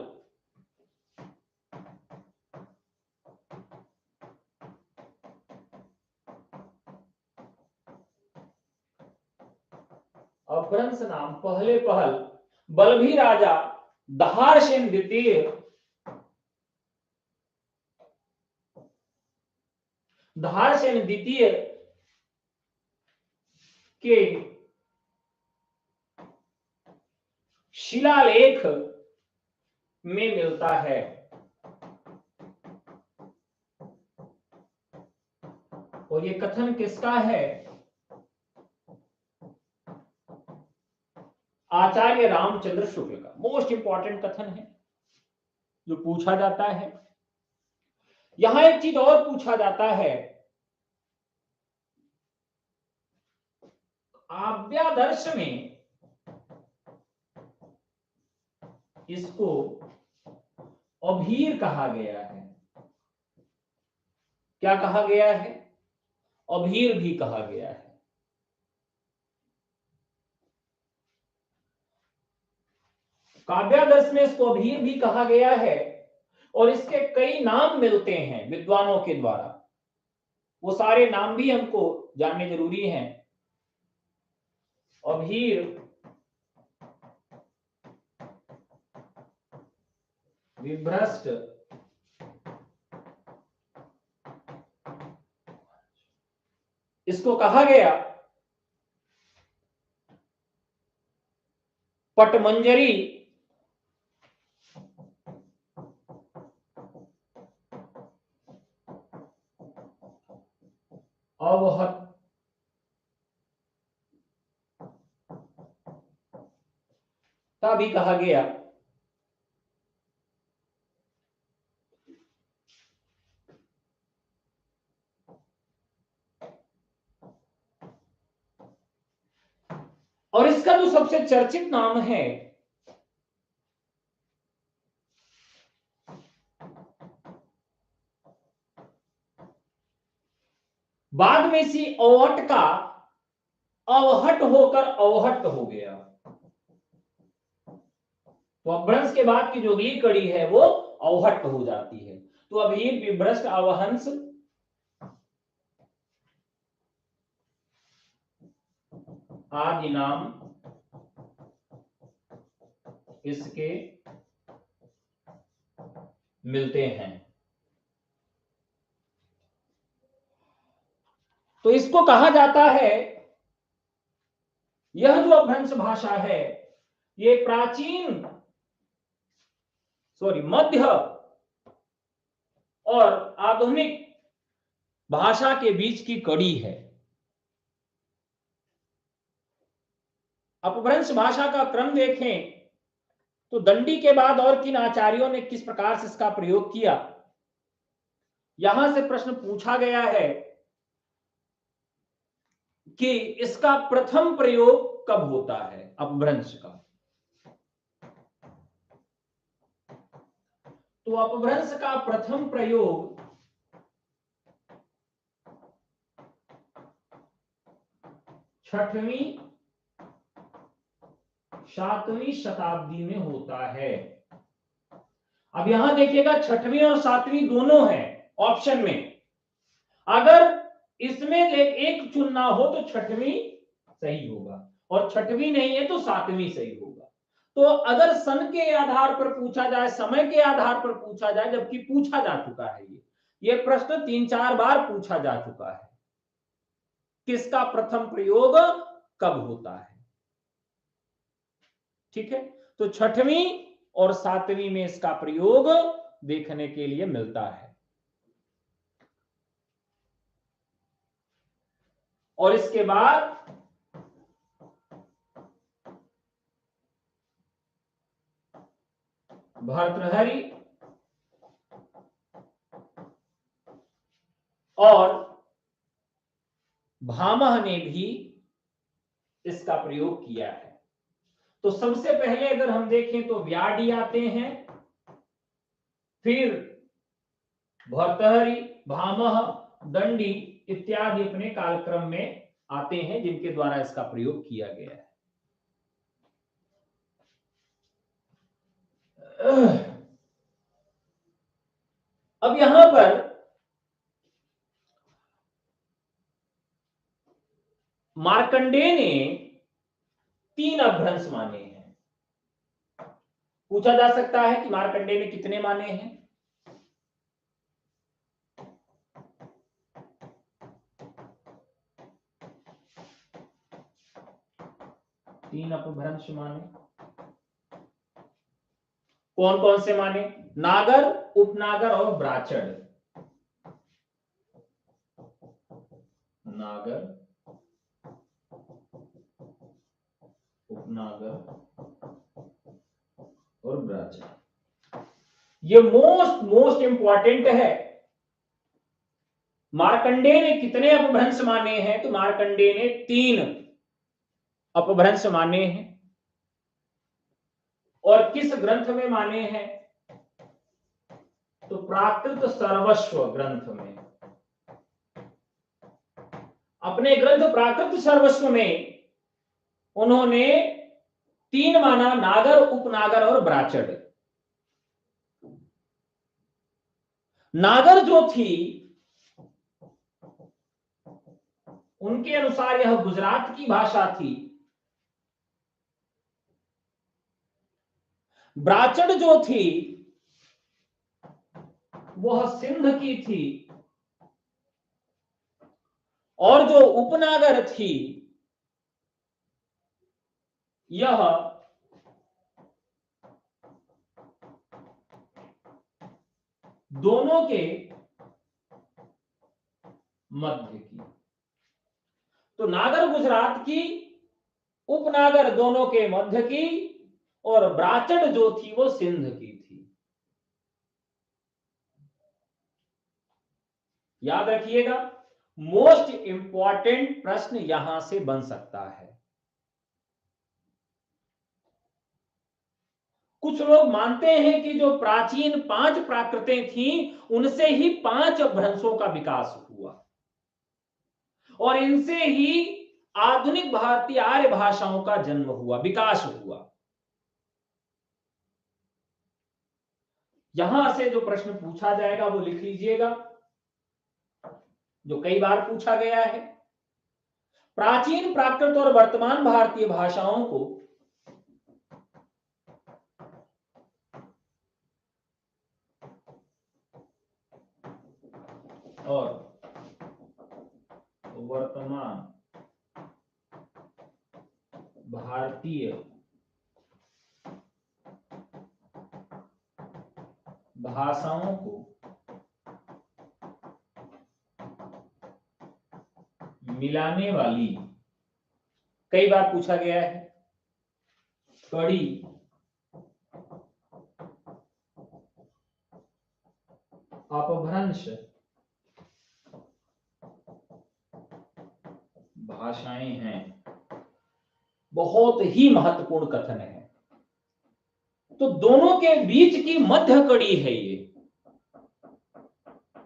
अपभ्रंश नाम पहले पहल बलभी राजा धारसेन द्वितीय धारसेन द्वितीय के शिलालेख में मिलता है। और ये कथन किसका है? आचार्य रामचंद्र शुक्ल का। मोस्ट इंपॉर्टेंट कथन है जो पूछा जाता है। यहां एक चीज और पूछा जाता है, आव्यादर्श में इसको अभीर कहा गया है। क्या कहा गया है? अभीर भी कहा गया है। काव्यादर्श में इसको अभीर भी कहा गया है और इसके कई नाम मिलते हैं विद्वानों के द्वारा। वो सारे नाम भी हमको जानने जरूरी हैं। अभीर, विभ्रष्ट, इसको कहा गया पटमंजरी, अवहत, का भी कहा गया। और इसका जो सबसे चर्चित नाम है बाद में सी अवहट का अवहट होकर अवहट हो गया। तो अपभ्रंश के बाद की जो अगली कड़ी है वो अवहट हो जाती है। तो अभीर, विभ्रष्ट, अवहंस आदि नाम इसके मिलते हैं। तो इसको कहा जाता है, यह जो अपभ्रंश भाषा है ये प्राचीन मध्य और आधुनिक भाषा के बीच की कड़ी है। अपभ्रंश भाषा का क्रम देखें तो दंडी के बाद और किन आचार्यों ने किस प्रकार से इसका प्रयोग किया, यहां से प्रश्न पूछा गया है कि इसका प्रथम प्रयोग कब होता है अपभ्रंश का। तो अपभ्रंश का प्रथम प्रयोग छठवीं 7वीं शताब्दी में होता है। अब यहां देखिएगा 6वीं और 7वीं दोनों है ऑप्शन में। अगर इसमें एक चुनना हो तो 6वीं सही होगा और 6वीं नहीं है तो 7वीं सही होगा। तो अगर सन के आधार पर पूछा जाए, समय के आधार पर पूछा जाए, जबकि पूछा जा चुका है ये प्रश्न 3-4 बार पूछा जा चुका है, किसका प्रथम प्रयोग कब होता है। ठीक है, तो 6वीं और 7वीं में इसका प्रयोग देखने के लिए मिलता है। और इसके बाद भर्तृहरि और भामह ने भी इसका प्रयोग किया है। तो सबसे पहले अगर हम देखें तो व्याडी आते हैं, फिर भर्तृहरि, भामह, दंडी इत्यादि अपने कालक्रम में आते हैं जिनके द्वारा इसका प्रयोग किया गया है। अब यहां पर मार्कंडेय ने 3 अपभ्रंश माने हैं। पूछा जा सकता है कि मार्कंडेय ने कितने माने हैं। 3 अपभ्रंश माने। कौन कौन से माने? नागर, उपनागर और ब्राचड़। नागर, उपनागर और ब्राचड़। ये मोस्ट इंपॉर्टेंट है। मार्कंडेय ने कितने अपभ्रंश माने हैं? तो मार्कंडेय ने 3 अपभ्रंश माने हैं। और किस ग्रंथ में माने हैं? तो प्राकृत सर्वस्व ग्रंथ में। अपने ग्रंथ प्राकृत सर्वस्व में उन्होंने 3 माना, नागर, उपनागर और ब्राचड़। नागर जो थी उनके अनुसार यह गुजरात की भाषा थी। ब्राचड़ जो थी वह सिंध की थी। और जो उपनागर थी यह दोनों के मध्य की। तो नागर गुजरात की, उपनागर दोनों के मध्य की, और ब्राचड़ जो थी वो सिंध की थी। याद रखिएगा, मोस्ट इंपॉर्टेंट प्रश्न यहां से बन सकता है। कुछ लोग मानते हैं कि जो प्राचीन 5 प्राकृतें थीं उनसे ही 5 अपभ्रंशों का विकास हुआ और इनसे ही आधुनिक भारतीय आर्य भाषाओं का जन्म हुआ, विकास हुआ। यहां से जो प्रश्न पूछा जाएगा वो लिख लीजिएगा, जो कई बार पूछा गया है। प्राचीन, प्राकृत और वर्तमान भारतीय भाषाओं को और वर्तमान भारतीय भाषाओं को मिलाने वाली, कई बार पूछा गया है, कड़ी अपभ्रंश भाषाएं हैं। बहुत ही महत्वपूर्ण कथन है। तो दोनों के बीच की मध्य कड़ी है ये,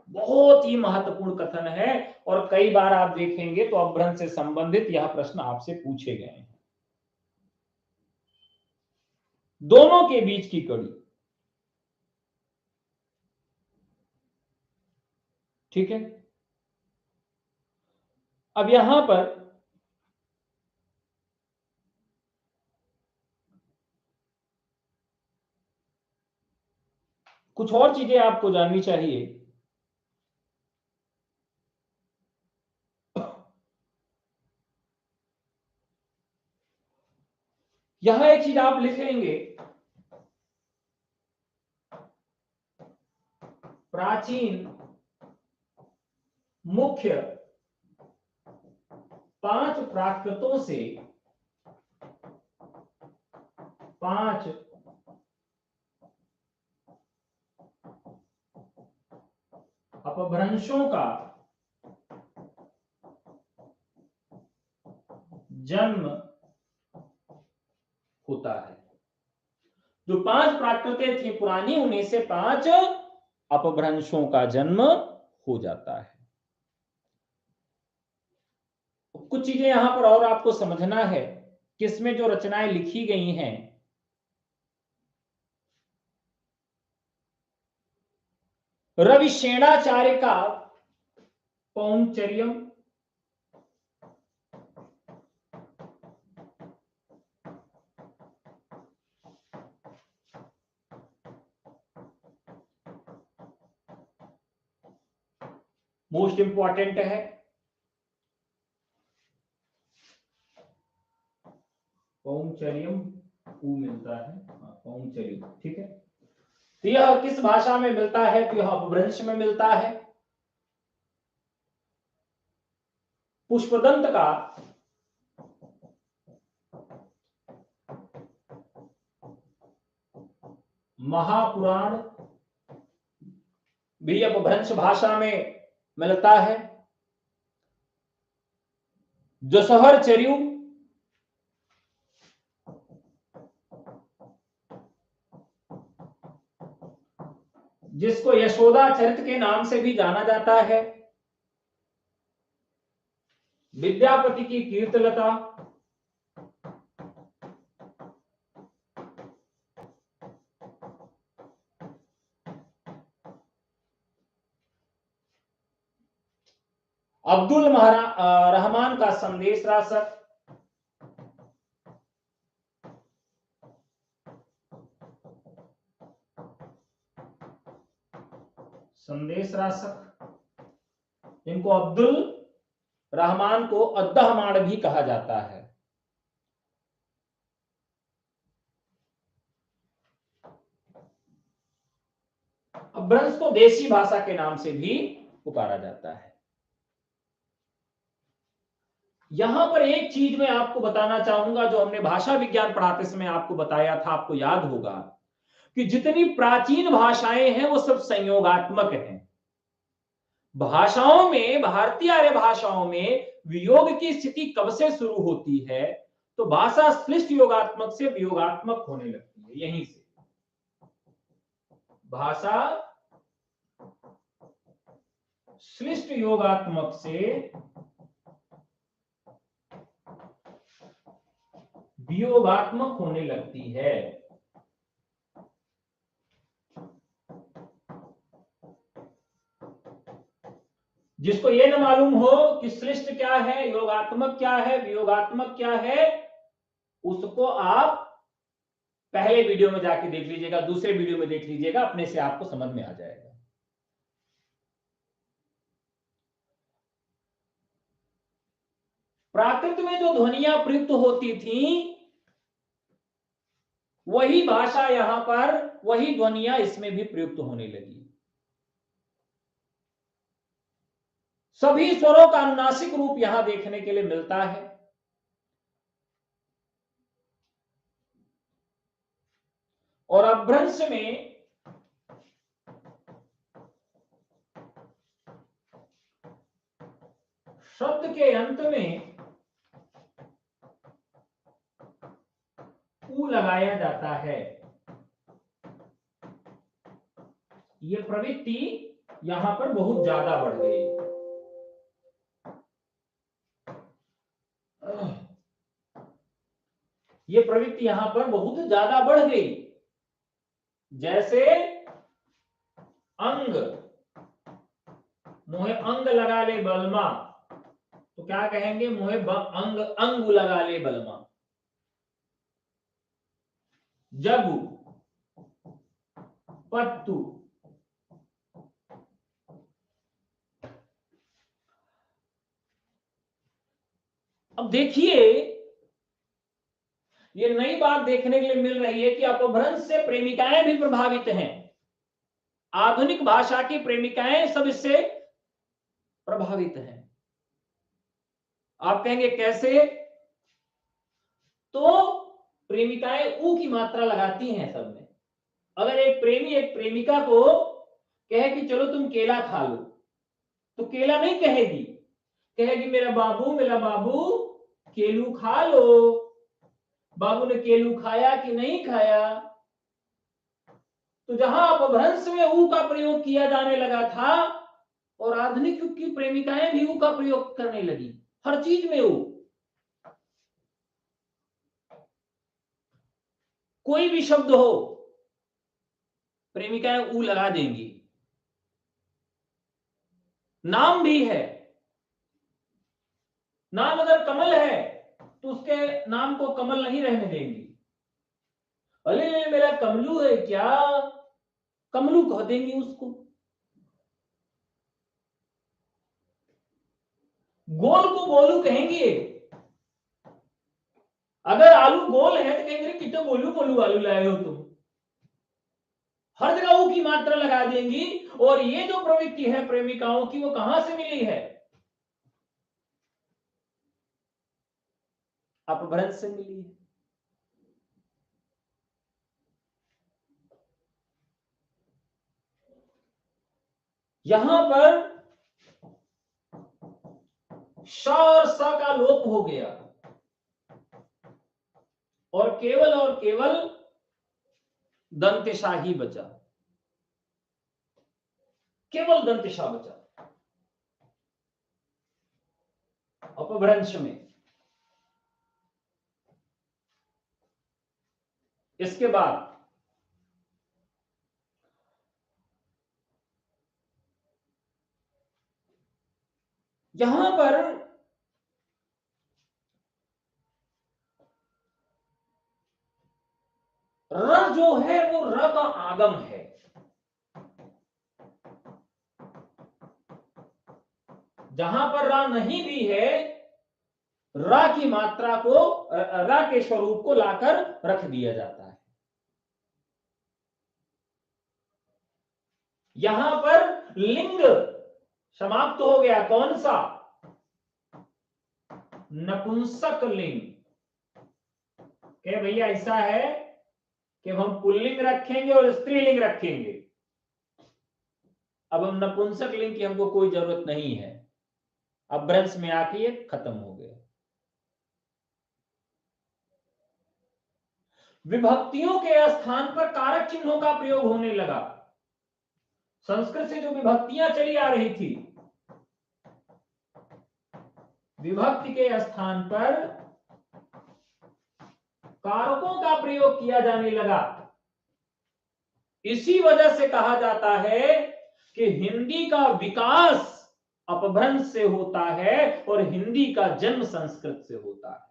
बहुत ही महत्वपूर्ण कथन है। और कई बार आप देखेंगे तो अपभ्रंश से संबंधित यह प्रश्न आपसे पूछे गए हैं। दोनों के बीच की कड़ी, ठीक है। अब यहां पर कुछ और चीजें आपको जाननी चाहिए। यहां एक चीज आप लिख लेंगे, प्राचीन मुख्य 5 प्राकृतों से 5 अपभ्रंशों का जन्म होता है। जो 5 प्राकृतें थी पुरानी, उन्हीं से 5 अपभ्रंशों का जन्म हो जाता है। कुछ चीजें यहां पर और आपको समझना है, किसमें जो रचनाएं लिखी गई हैं रविशेणाचार्य का पौंचर्यम, मोस्ट इंपॉर्टेंट है। पौंचर्यम ऊ मिलता है, पौंचर्यम, ठीक है। तो यह किस भाषा में मिलता है? तो यह अपभ्रंश में मिलता है। पुष्पदंत का महापुराण भी अपभ्रंश भाषा में मिलता है। जसहर चर्यु जिसको यशोदा चरित के नाम से भी जाना जाता है। विद्यापति की कीर्तलता, अब्दुल रहमान का संदेश रासक, संदेश रासक, इनको अब्दुल रहमान को अद्दहमाण भी कहा जाता है। अपभ्रंश को देसी भाषा के नाम से भी पुकारा जाता है। यहां पर एक चीज मैं आपको बताना चाहूंगा जो हमने भाषा विज्ञान पढ़ाते समय आपको बताया था, आपको याद होगा कि जितनी प्राचीन भाषाएं हैं वो सब संयोगात्मक हैं। भाषाओं में, भारतीय आर्य भाषाओं में वियोग की स्थिति कब से शुरू होती है? तो भाषा श्लिष्ट योगात्मक से वियोगात्मक होने लगती है। यहीं से भाषा श्लिष्ट योगात्मक से वियोगात्मक होने लगती है। जिसको ये न मालूम हो कि श्लिष्ट क्या है, योगात्मक क्या है, वियोगात्मक क्या है, उसको आप पहले वीडियो में जाके देख लीजिएगा, दूसरे वीडियो में देख लीजिएगा, अपने से आपको समझ में आ जाएगा। प्राकृत में जो ध्वनियां प्रयुक्त होती थी वही भाषा यहां पर, वही ध्वनियां इसमें भी प्रयुक्त होने लगी। सभी स्वरों का अनुनासिक रूप यहां देखने के लिए मिलता है। और अपभ्रंश में शब्द के अंत में ऊ लगाया जाता है। यह प्रवृत्ति यहां पर बहुत ज्यादा बढ़ गई। यह प्रवृत्ति यहां पर बहुत ज्यादा बढ़ गई। जैसे अंग, मोहे अंग लगा ले बलमा, तो क्या कहेंगे? मोहे अंग अंग लगा ले बलमा। जगु, पत्तु, अब देखिए ये नई बात देखने के लिए मिल रही है कि अपभ्रंश से प्रेमिकाएं भी प्रभावित हैं। आधुनिक भाषा की प्रेमिकाएं सब इससे प्रभावित हैं। आप कहेंगे कैसे? तो प्रेमिकाएं ऊ की मात्रा लगाती हैं सब में। अगर एक प्रेमी एक प्रेमिका को कहे कि चलो तुम केला खा लो, तो केला नहीं कहेगी, कहेगी मेरा बाबू केलू खा लो। बाबू ने केलू खाया कि नहीं खाया? तो जहां अपभ्रंश में ऊ का प्रयोग किया जाने लगा था और आधुनिक युग की प्रेमिकाएं भी ऊ का प्रयोग करने लगी, हर चीज में ऊ। कोई भी शब्द हो प्रेमिकाएं ऊ लगा देंगी। नाम भी है, नाम अगर कमल है तो उसके नाम को कमल नहीं रहने देंगी। अरे मेरा कमलू है क्या, कमलू कह देंगी उसको। गोल को गोलू कहेंगे। अगर आलू गोल है तो कहेंगे कितने गोलू गोलू आलू लाए हो तुम, हर जगह ऊ की मात्रा लगा देंगी। और ये जो प्रवृत्ति है प्रेमिकाओं की, वो कहां से मिली है? अपभ्रंश से मिली है। यहां पर श और स का लोप हो गया और केवल दंतेशा ही बचा, केवल दंतेशा बचा अपभ्रंश में। इसके बाद यहां पर र जो है वो र का आगम है। जहां पर रा नहीं भी है, रा की मात्रा को, रा के स्वरूप को लाकर रख दिया जाता है। यहां पर लिंग समाप्त हो गया, कौन सा? नपुंसक लिंग। के भैया ऐसा है कि हम पुल्लिंग रखेंगे और स्त्रीलिंग रखेंगे, अब हम नपुंसक लिंग की हमको कोई जरूरत नहीं है। अब ब्रंश में आके ये खत्म हो गया। विभक्तियों के स्थान पर कारक चिन्हों का प्रयोग होने लगा। संस्कृत से जो विभक्तियां चली आ रही थी, विभक्ति के स्थान पर कारकों का प्रयोग किया जाने लगा। इसी वजह से कहा जाता है कि हिंदी का विकास अपभ्रंश से होता है और हिंदी का जन्म संस्कृत से होता है।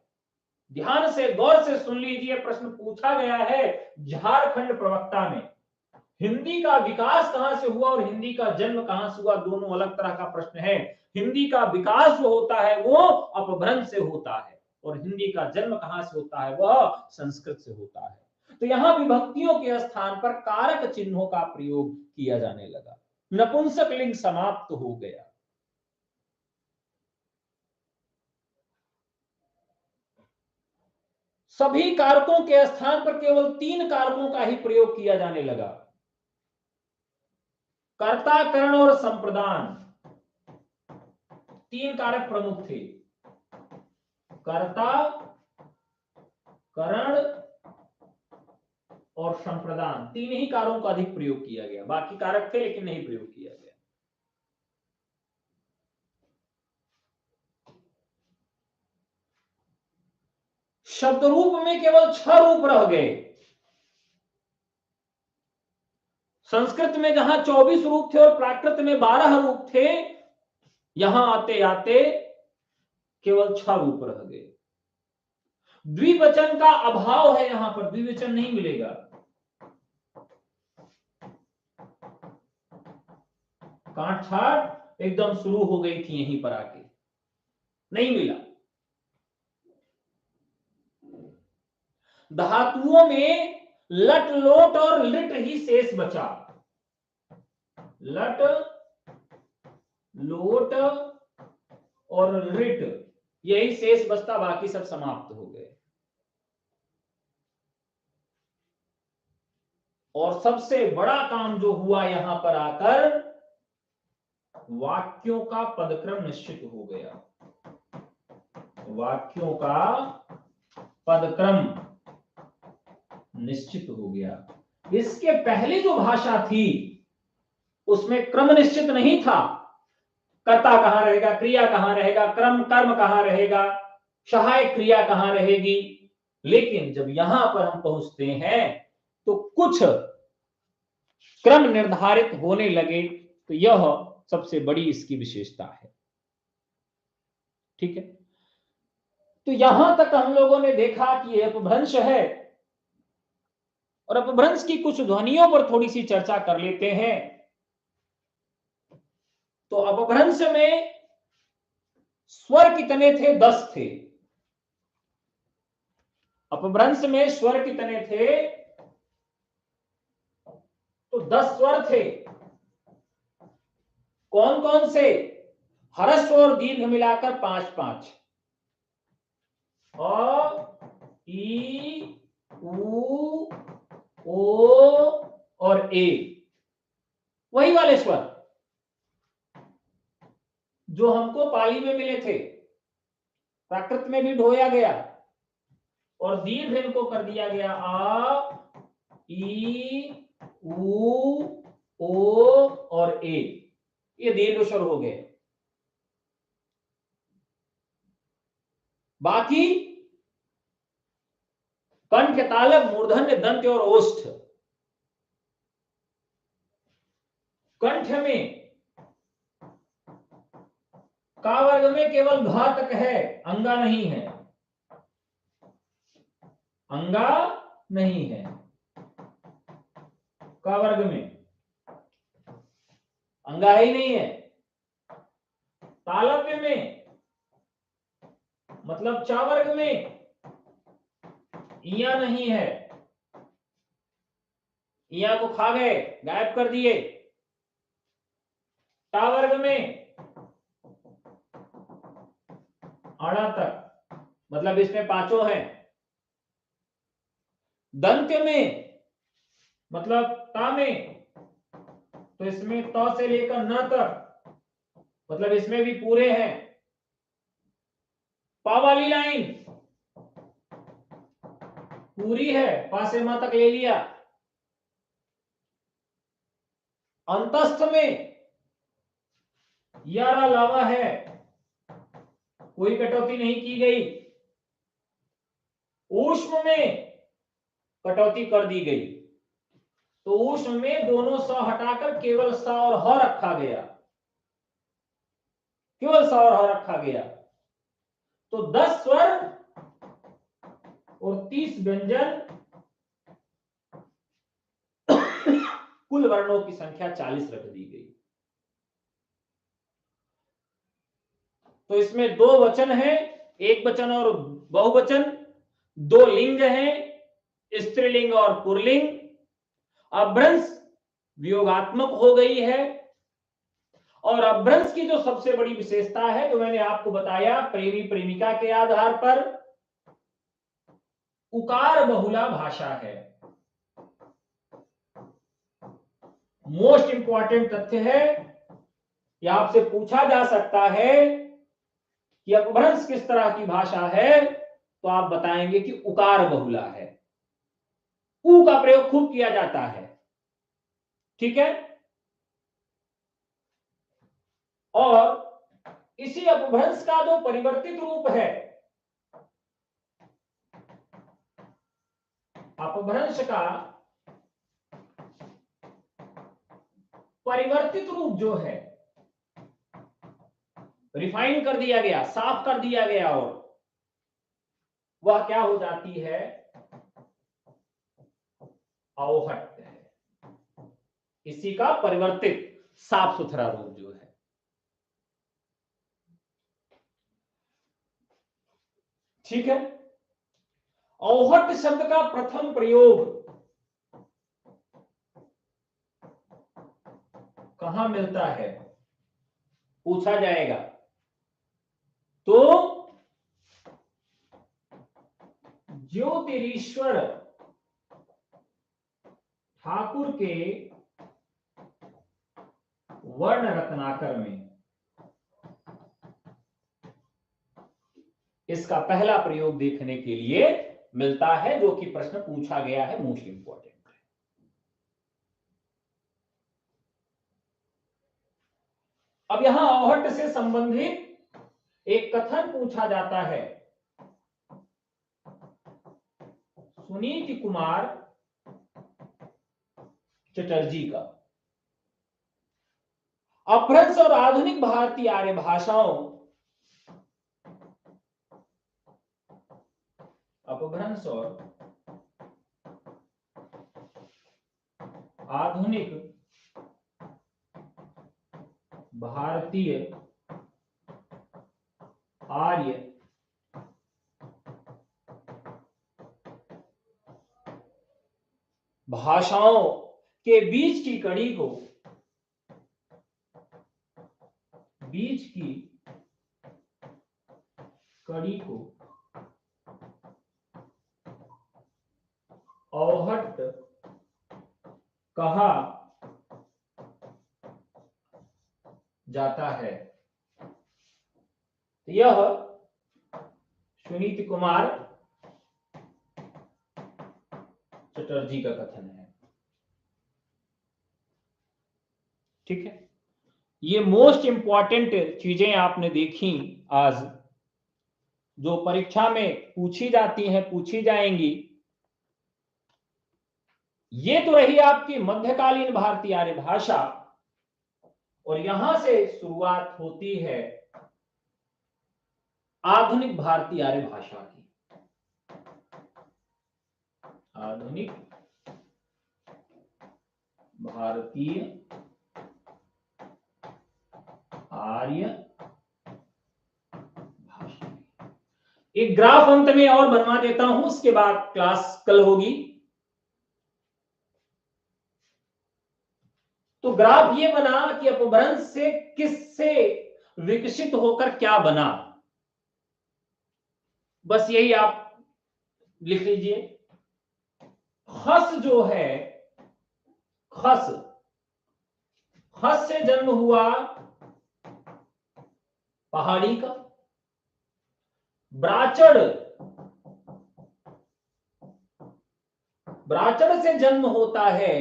ध्यान से गौर से सुन लीजिए, प्रश्न पूछा गया है झारखंड प्रवक्ता में, हिंदी का विकास कहां से हुआ और हिंदी का जन्म कहां से हुआ, दोनों अलग तरह का प्रश्न है। हिंदी का विकास जो होता है वो अपभ्रंश से होता है और हिंदी का जन्म कहां से होता है, वह संस्कृत से होता है। तो यहां विभक्तियों के स्थान पर कारक चिन्हों का प्रयोग किया जाने लगा, नपुंसक लिंग समाप्त हो गया। सभी कारकों के स्थान पर केवल 3 कारकों का ही प्रयोग किया जाने लगा, कर्ता, करण और संप्रदान। 3 कारक प्रमुख थे, कर्ता, करण और संप्रदान। 3 ही कारकों का अधिक प्रयोग किया गया, बाकी कारक थे लेकिन नहीं प्रयोग किया गया। शब्द रूप में केवल 6 रूप रह गए। संस्कृत में जहां 24 रूप थे और प्राकृत में 12 रूप थे, यहां आते आते केवल 6 रूप रह गए। द्विवचन का अभाव है, यहां पर द्विवचन नहीं मिलेगा। काट छाट एकदम शुरू हो गई थी, यहीं पर आके नहीं मिला। धातुओं में लट, लोट और लिट ही शेष बचा। लट, लोट और लिट यही शेष बचता, बाकी सब समाप्त हो गए। और सबसे बड़ा काम जो हुआ यहां पर आकर, वाक्यों का पदक्रम निश्चित हो गया। वाक्यों का पदक्रम निश्चित हो गया। इसके पहले जो भाषा थी उसमें क्रम निश्चित नहीं था, कर्ता कहां रहेगा, क्रिया कहां रहेगा, कर्म कहां रहेगा, सहायक क्रिया कहां रहेगी। लेकिन जब यहां पर हम पहुंचते हैं तो कुछ क्रम निर्धारित होने लगे, तो यह सबसे बड़ी इसकी विशेषता है। ठीक है, तो यहां तक हम लोगों ने देखा कि यह अपभ्रंश है, और अपभ्रंश की कुछ ध्वनियों पर थोड़ी सी चर्चा कर लेते हैं। तो अपभ्रंश में स्वर कितने थे? 10 थे। अपभ्रंश में स्वर कितने थे? तो 10 स्वर थे। कौन कौन से? ह्रस्व और दीर्घ मिलाकर 5-5। अ, ई, उ, ओ और ए, वही वाले स्वर जो हमको पाली में मिले थे, प्राकृत में भी ढोया गया और दीर्घ इनको कर दिया गया आ, ई, उ, ओ और ए, ये दीर्घ स्वर हो गए। बाकी कंठ, तालव्य, मूर्धन्य, दंत्य और ओष्ठ। कंठ में का वर्ग में केवल घ तक है, अंगा नहीं है, अंगा नहीं है का वर्ग में, अंगा ही नहीं है। तालव्य में मतलब चा वर्ग में इया नहीं है, इया को खा गए, गायब कर दिए। टा वर्ग में अड़ा तक, मतलब इसमें पांचों हैं। दंत्य में मतलब ता में, तो इसमें त से लेकर न तक, मतलब इसमें भी पूरे हैं। पा वाली लाइन पूरी है, पा से म तक ले लिया। अंतस्थ में यारा लावा है, कोई कटौती नहीं की गई। ऊष्म में कटौती कर दी गई, तो ऊष्म में दोनों स हटाकर केवल स और ह रखा गया, केवल स और ह रखा गया। तो 10 स्वर और 30 व्यंजन, कुल वर्णों की संख्या 40 रख दी गई। तो इसमें 2 वचन हैं, एक वचन और बहुवचन, 2 लिंग हैं, स्त्रीलिंग और पुल्लिंग। अभ्रंश वियोगात्मक हो गई है। और अभ्रंश की जो सबसे बड़ी विशेषता है, जो मैंने आपको बताया प्रेमी प्रेमिका के आधार पर, उकार बहुला भाषा है। मोस्ट इंपॉर्टेंट तथ्य है कि आपसे पूछा जा सकता है कि अपभ्रंश किस तरह की भाषा है, तो आप बताएंगे कि उकार बहुला है, उ का प्रयोग खूब किया जाता है। ठीक है। और इसी अपभ्रंश का जो परिवर्तित रूप है, अपभ्रंश का परिवर्तित रूप जो है, रिफाइन कर दिया गया, साफ कर दिया गया, और वह क्या हो जाती है? अवहट्ट है। इसी का परिवर्तित साफ सुथरा रूप जो है। ठीक है। अवहट्ट शब्द का प्रथम प्रयोग कहां मिलता है, पूछा जाएगा। तो ज्योतिरीश्वर ठाकुर के वर्ण रत्नाकर में इसका पहला प्रयोग देखने के लिए मिलता है, जो कि प्रश्न पूछा गया है, मोस्ट इंपॉर्टेंट। अब यहां अवहट्ट से संबंधित एक कथन पूछा जाता है। सुनीति कुमार चटर्जी का अपभ्रंश और आधुनिक भारतीय आर्य भाषाओं, अपभ्रंश और आधुनिक भारतीय आर्य भाषाओं के बीच की कड़ी को, बीच की कड़ी को औहट कहा जाता है। यह सुनीति कुमार चटर्जी का कथन है। ठीक है, ये मोस्ट इंपॉर्टेंट चीजें आपने देखी आज, जो परीक्षा में पूछी जाती हैं, पूछी जाएंगी। ये तो रही आपकी मध्यकालीन भारतीय आर्य भाषा, और यहां से शुरुआत होती है आधुनिक भारतीय आर्य भाषा की। आधुनिक भारतीय आर्य भाषा। एक ग्राफ अंत में और बनवा देता हूं, उसके बाद क्लास कल होगी। तो ग्राफ ये बना कि अपभ्रंश से किससे विकसित होकर क्या बना, बस यही आप लिख लीजिए। खस जो है, खस, खस से जन्म हुआ पहाड़ी का। ब्राचड़, ब्राचड़ से जन्म होता है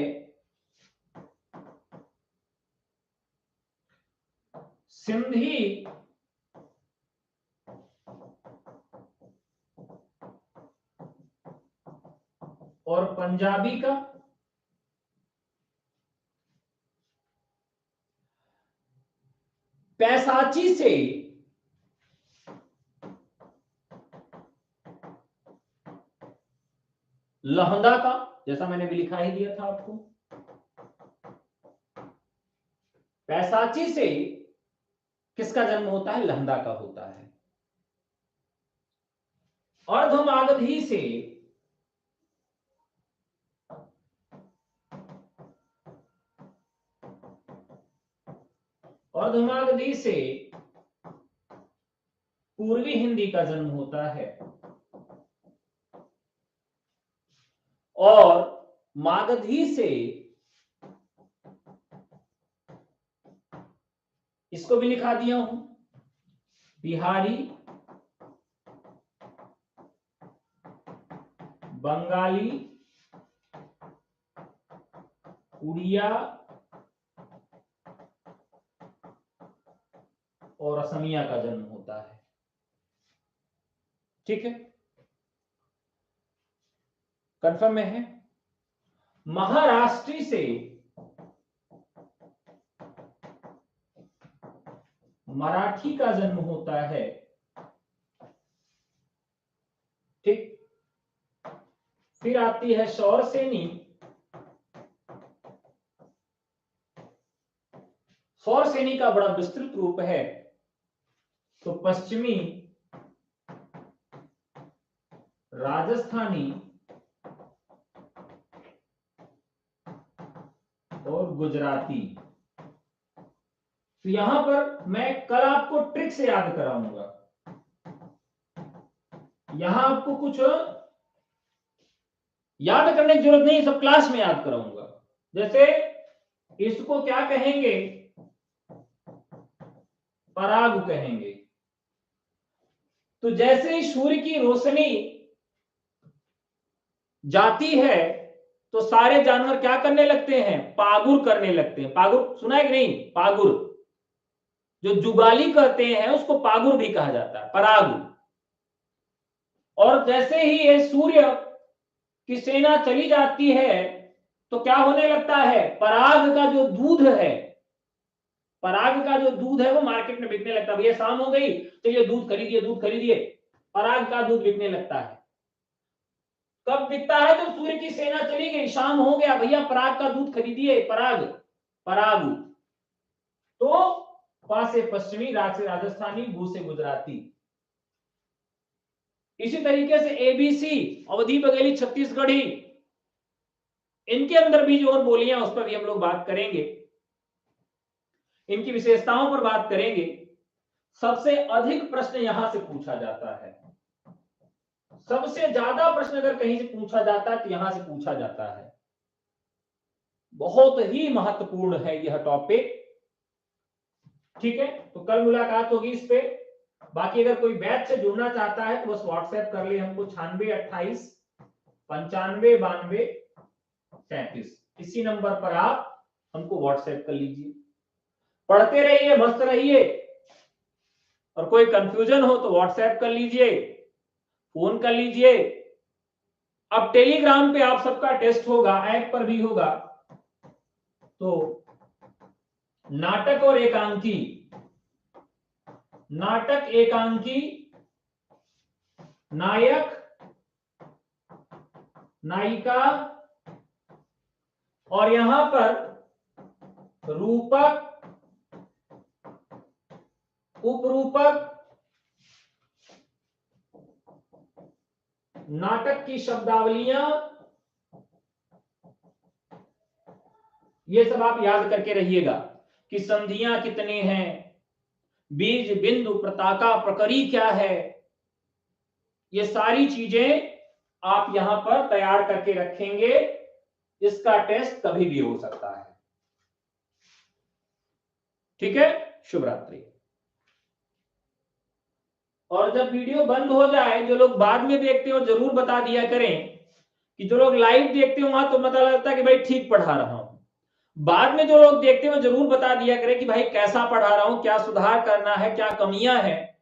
सिंधी और पंजाबी का। पैसाची से लहंदा का, जैसा मैंने भी लिखा ही दिया था आपको। पैसाची से किसका जन्म होता है? लहंदा का होता है। अर्धमागधी से अर्धमागधी से पूर्वी हिंदी का जन्म होता है, और मागधी से, इसको भी लिखा दिया हूं, बिहारी, बंगाली, उड़िया और असमिया का जन्म होता है। ठीक है, कंफर्म में है। महाराष्ट्री से मराठी का जन्म होता है। ठीक, फिर आती है शौरसेनी। शौरसेनी का बड़ा विस्तृत रूप है, तो पश्चिमी, राजस्थानी और गुजराती। तो यहां पर मैं कल आपको ट्रिक से याद कराऊंगा, यहां आपको कुछ याद करने की जरूरत नहीं, सब क्लास में याद कराऊंगा। जैसे इसको क्या कहेंगे? पराग कहेंगे। तो जैसे ही सूर्य की रोशनी जाती है तो सारे जानवर क्या करने लगते हैं? पागुर करने लगते हैं। पागुर सुना है कि नहीं? पागुर, जो जुगाली कहते हैं उसको पागुर भी कहा जाता है, पराग। और जैसे ही ये सूर्य की सेना चली जाती है तो क्या होने लगता है? पराग का जो दूध है, पराग का जो दूध है वो मार्केट में बिकने लगता है। भैया शाम हो गई तो ये दूध खरीदिए, दूध खरीदिए। पराग का दूध बिकने लगता है। कब बिकता है? जब सूर्य की सेना चली गई, शाम हो गया, भैया पराग का दूध खरीदिए, पराग, पराग। तो पा से पश्चिमी, राग से राजस्थानी, भू से गुजराती। इसी तरीके से एबीसी, अवधी बघेली छत्तीसगढ़ी, इनके अंदर भी जो और बोलियां, उस पर भी हम लोग बात करेंगे, इनकी विशेषताओं पर बात करेंगे। सबसे अधिक प्रश्न यहां से पूछा जाता है, सबसे ज्यादा प्रश्न अगर कहीं से पूछा जाता है तो यहां से पूछा जाता है। बहुत ही महत्वपूर्ण है यह टॉपिक। ठीक है, तो कल मुलाकात होगी इस पे। बाकी अगर कोई बैच से जुड़ना चाहता है तो बस व्हाट्सएप कर ले हमको 9628 95 92 37। इसी नंबर पर आप हमको व्हाट्सएप कर लीजिए। पढ़ते रहिए, मस्त रहिए, और कोई कंफ्यूजन हो तो व्हाट्सएप कर लीजिए, फोन कर लीजिए। अब टेलीग्राम पे आप सबका टेस्ट होगा, ऐप पर भी होगा। तो नाटक और एकांकी, नाटक एकांकी, नायक नायिका, और यहां पर रूपक उपरूपक, नाटक की शब्दावलियां, ये सब आप याद करके रहिएगा कि संधियां कितने हैं, बीज बिंदु प्रताका प्रकरी क्या है, ये सारी चीजें आप यहां पर तैयार करके रखेंगे। इसका टेस्ट कभी भी हो सकता है। ठीक है, शुभ रात्रि। और जब वीडियो बंद हो जाए, जो लोग बाद में देखते हो जरूर बता दिया करें, कि जो लोग लाइव देखते हो वहां तो पता लगता है कि भाई ठीक पढ़ा रहा हूं। बाद में जो लोग देखते हो जरूर बता दिया करें कि भाई कैसा पढ़ा रहा हूं, क्या सुधार करना है, क्या कमियां हैं।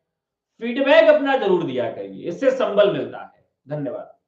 फीडबैक अपना जरूर दिया करिए, इससे संबल मिलता है। धन्यवाद।